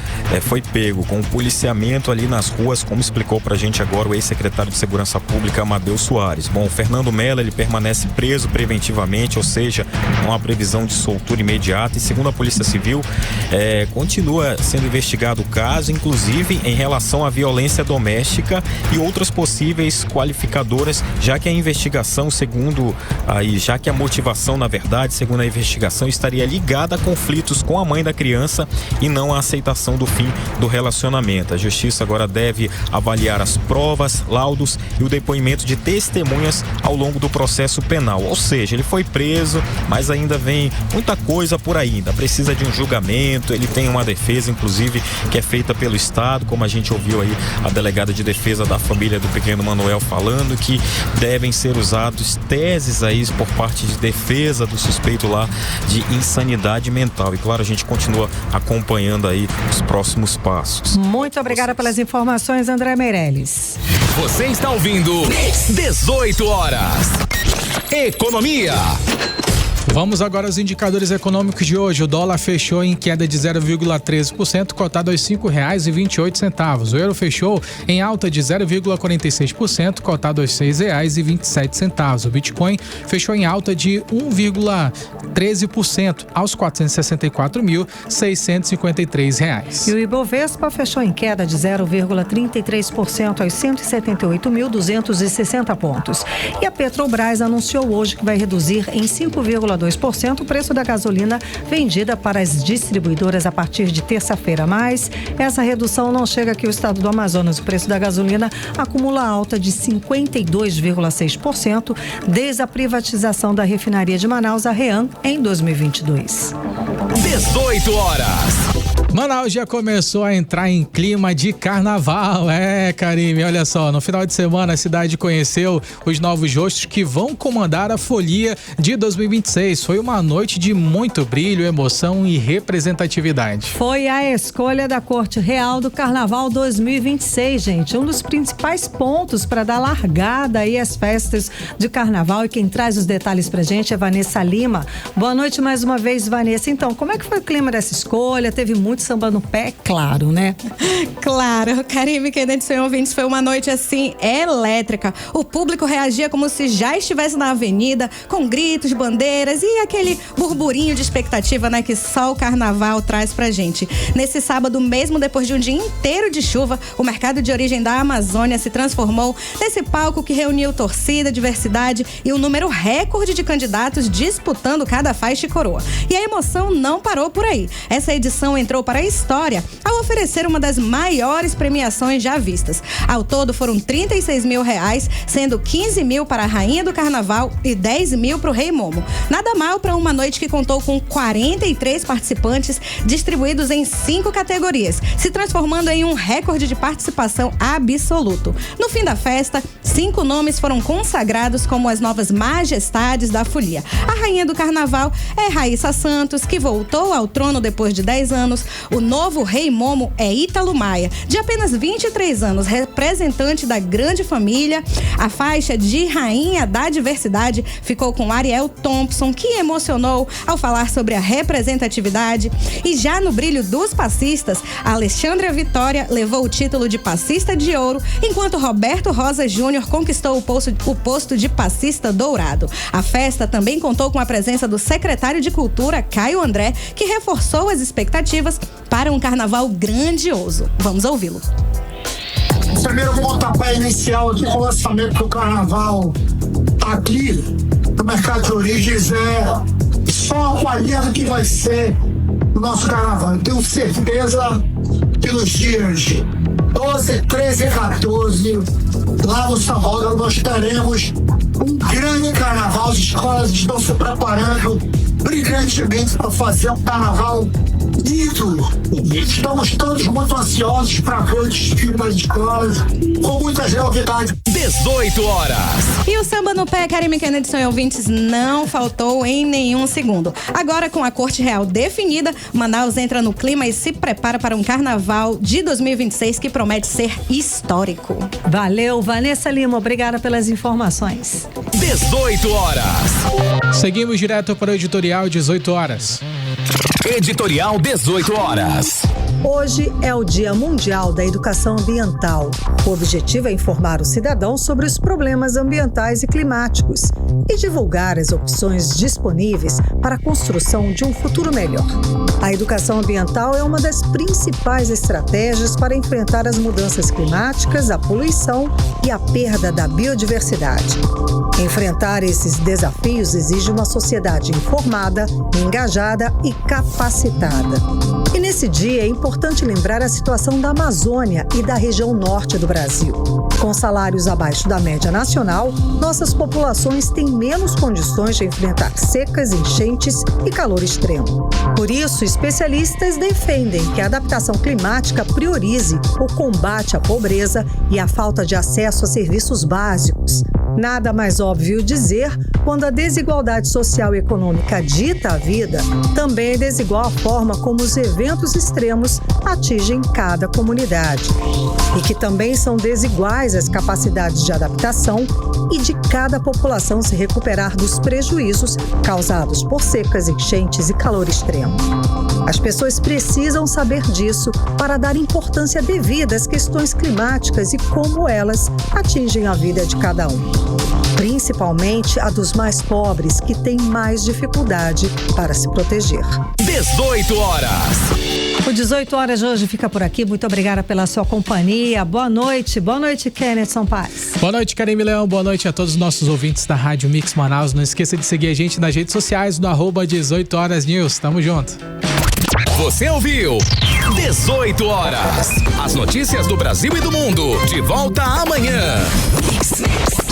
foi pego com o policiamento ali nas ruas, como explicou pra gente agora o ex-secretário de Segurança Pública, Amadeu Soares. Bom, o Fernando Mello, ele permanece preso preventivamente, ou seja, com a previsão de soltura imediata, e segundo a Polícia Civil, continua sendo investigado o caso, inclusive em relação à violência doméstica e outras possíveis qualificadoras, já que a investigação, já que a motivação, na verdade, segundo a investigação, estaria ligada a conflitos com a mãe da criança e não a aceitação do fim do relacionamento. A Justiça agora deve avaliar as provas, laudos e o depoimento de testemunhas ao longo do processo penal. Ou seja, ele foi preso, mas ainda vem muita coisa por aí. Ainda precisa de um julgamento, ele tem uma defesa, inclusive, que é feita pelo Estado, como a gente ouviu aí a delegada de defesa da família do pequeno Manuel falando, que devem ser usados teses aí por parte de defesa do suspeito lá de insanidade mental. E claro, a gente continua acompanhando aí os próximos passos. Muito obrigada pelas informações, André Meirelles. Você está ouvindo 18 horas. Economia. Vamos agora aos indicadores econômicos de hoje. O dólar fechou em queda de 0,13%, cotado aos R$ 5,28. O euro fechou em alta de 0,46%, cotado aos R$ 6,27. O Bitcoin fechou em alta de 1,13%, aos R$ 464.653. E o Ibovespa fechou em queda de 0,33% aos 178.260 pontos. E a Petrobras anunciou hoje que vai reduzir em 5,2% o preço da gasolina vendida para as distribuidoras a partir de terça-feira. Mas essa redução não chega aqui ao estado do Amazonas. O preço da gasolina acumula alta de 52,6% desde a privatização da refinaria de Manaus, a REAM, em 2022. 18 horas. Manaus já começou a entrar em clima de carnaval. Karime, olha só, no final de semana a cidade conheceu os novos rostos que vão comandar a folia de 2026. Foi uma noite de muito brilho, emoção e representatividade. Foi a escolha da Corte Real do Carnaval 2026, gente. Um dos principais pontos para dar largada aí às festas de carnaval. E quem traz os detalhes pra gente é Vanessa Lima. Boa noite mais uma vez, Vanessa. Então, como é que foi o clima dessa escolha? Teve muito samba no pé, claro, né? Claro, Karime, queridos ouvintes, foi uma noite assim elétrica. O público reagia como se já estivesse na avenida, com gritos, bandeiras e aquele burburinho de expectativa, né, que só o carnaval traz pra gente. Nesse sábado, mesmo depois de um dia inteiro de chuva, o mercado de origem da Amazônia se transformou nesse palco que reuniu torcida, diversidade e um número recorde de candidatos disputando cada faixa e coroa. E a emoção não parou por aí. Essa edição entrou para a história ao oferecer uma das maiores premiações já vistas. Ao todo foram R$36 mil, sendo 15 mil para a Rainha do Carnaval e 10 mil para o Rei Momo. Nada mal para uma noite que contou com 43 participantes distribuídos em 5 categorias, se transformando em um recorde de participação absoluto. No fim da festa, 5 nomes foram consagrados como as novas majestades da folia. A Rainha do Carnaval é Raíssa Santos, que voltou ao trono depois de 10 anos. O novo Rei Momo é Ítalo Maia, de apenas 23 anos, representante da grande família. A faixa de Rainha da Diversidade ficou com Ariel Thompson, que emocionou ao falar sobre a representatividade. E já no brilho dos passistas, a Alexandra Vitória levou o título de passista de ouro, enquanto Roberto Rosa Júnior conquistou o posto de passista dourado. A festa também contou com a presença do secretário de Cultura, Caio André, que reforçou as expectativas para um carnaval grandioso. Vamos ouvi-lo. O primeiro pontapé inicial aqui com o lançamento do carnaval aqui no mercado de origens é só avaliando que vai ser o nosso carnaval. Eu tenho certeza que nos dias 12, 13 e 14, lá no São Paulo, nós teremos um grande carnaval. As escolas estão se preparando brilhantemente para fazer um carnaval lindo. Estamos todos muito ansiosos para ver o desfile das escolas, com muitas novidades. 18 horas. E o samba no pé, Karime Kennedy e ouvintes, não faltou em nenhum segundo. Agora, com a Corte Real definida, Manaus entra no clima e se prepara para um carnaval de 2026 que promete ser histórico. Valeu, Vanessa Lima, obrigada pelas informações. 18 horas. Seguimos direto para o editorial 18 horas. Editorial 18 horas. Hoje é o Dia Mundial da Educação Ambiental. O objetivo é informar o cidadão sobre os problemas ambientais e climáticos e divulgar as opções disponíveis para a construção de um futuro melhor. A educação ambiental é uma das principais estratégias para enfrentar as mudanças climáticas, a poluição e a perda da biodiversidade. Enfrentar esses desafios exige uma sociedade informada, engajada e capacitada. E nesse dia é importante lembrar a situação da Amazônia e da região norte do Brasil. Com salários abaixo da média nacional, nossas populações têm menos condições de enfrentar secas, enchentes e calor extremo. Por isso, especialistas defendem que a adaptação climática priorize o combate à pobreza e à falta de acesso a serviços básicos. Nada mais óbvio dizer quando a desigualdade social e econômica dita a vida também é desigual a forma como os eventos extremos atingem cada comunidade. E que também são desiguais as capacidades de adaptação e de cada população se recuperar dos prejuízos causados por secas, enchentes e calor extremo. As pessoas precisam saber disso para dar importância devida às questões climáticas e como elas atingem a vida de cada um. Principalmente a dos mais pobres, que têm mais dificuldade para se proteger. 18 horas. O 18 horas de hoje fica por aqui. Muito obrigada pela sua companhia. Boa noite, Kennedy Paz. Boa noite, Karime Leão. Boa noite a todos os nossos ouvintes da Rádio Mix Manaus. Não esqueça de seguir a gente nas redes sociais no @18horasnews. Tamo junto. Você ouviu 18 horas. As notícias do Brasil e do mundo. De volta amanhã. Mix.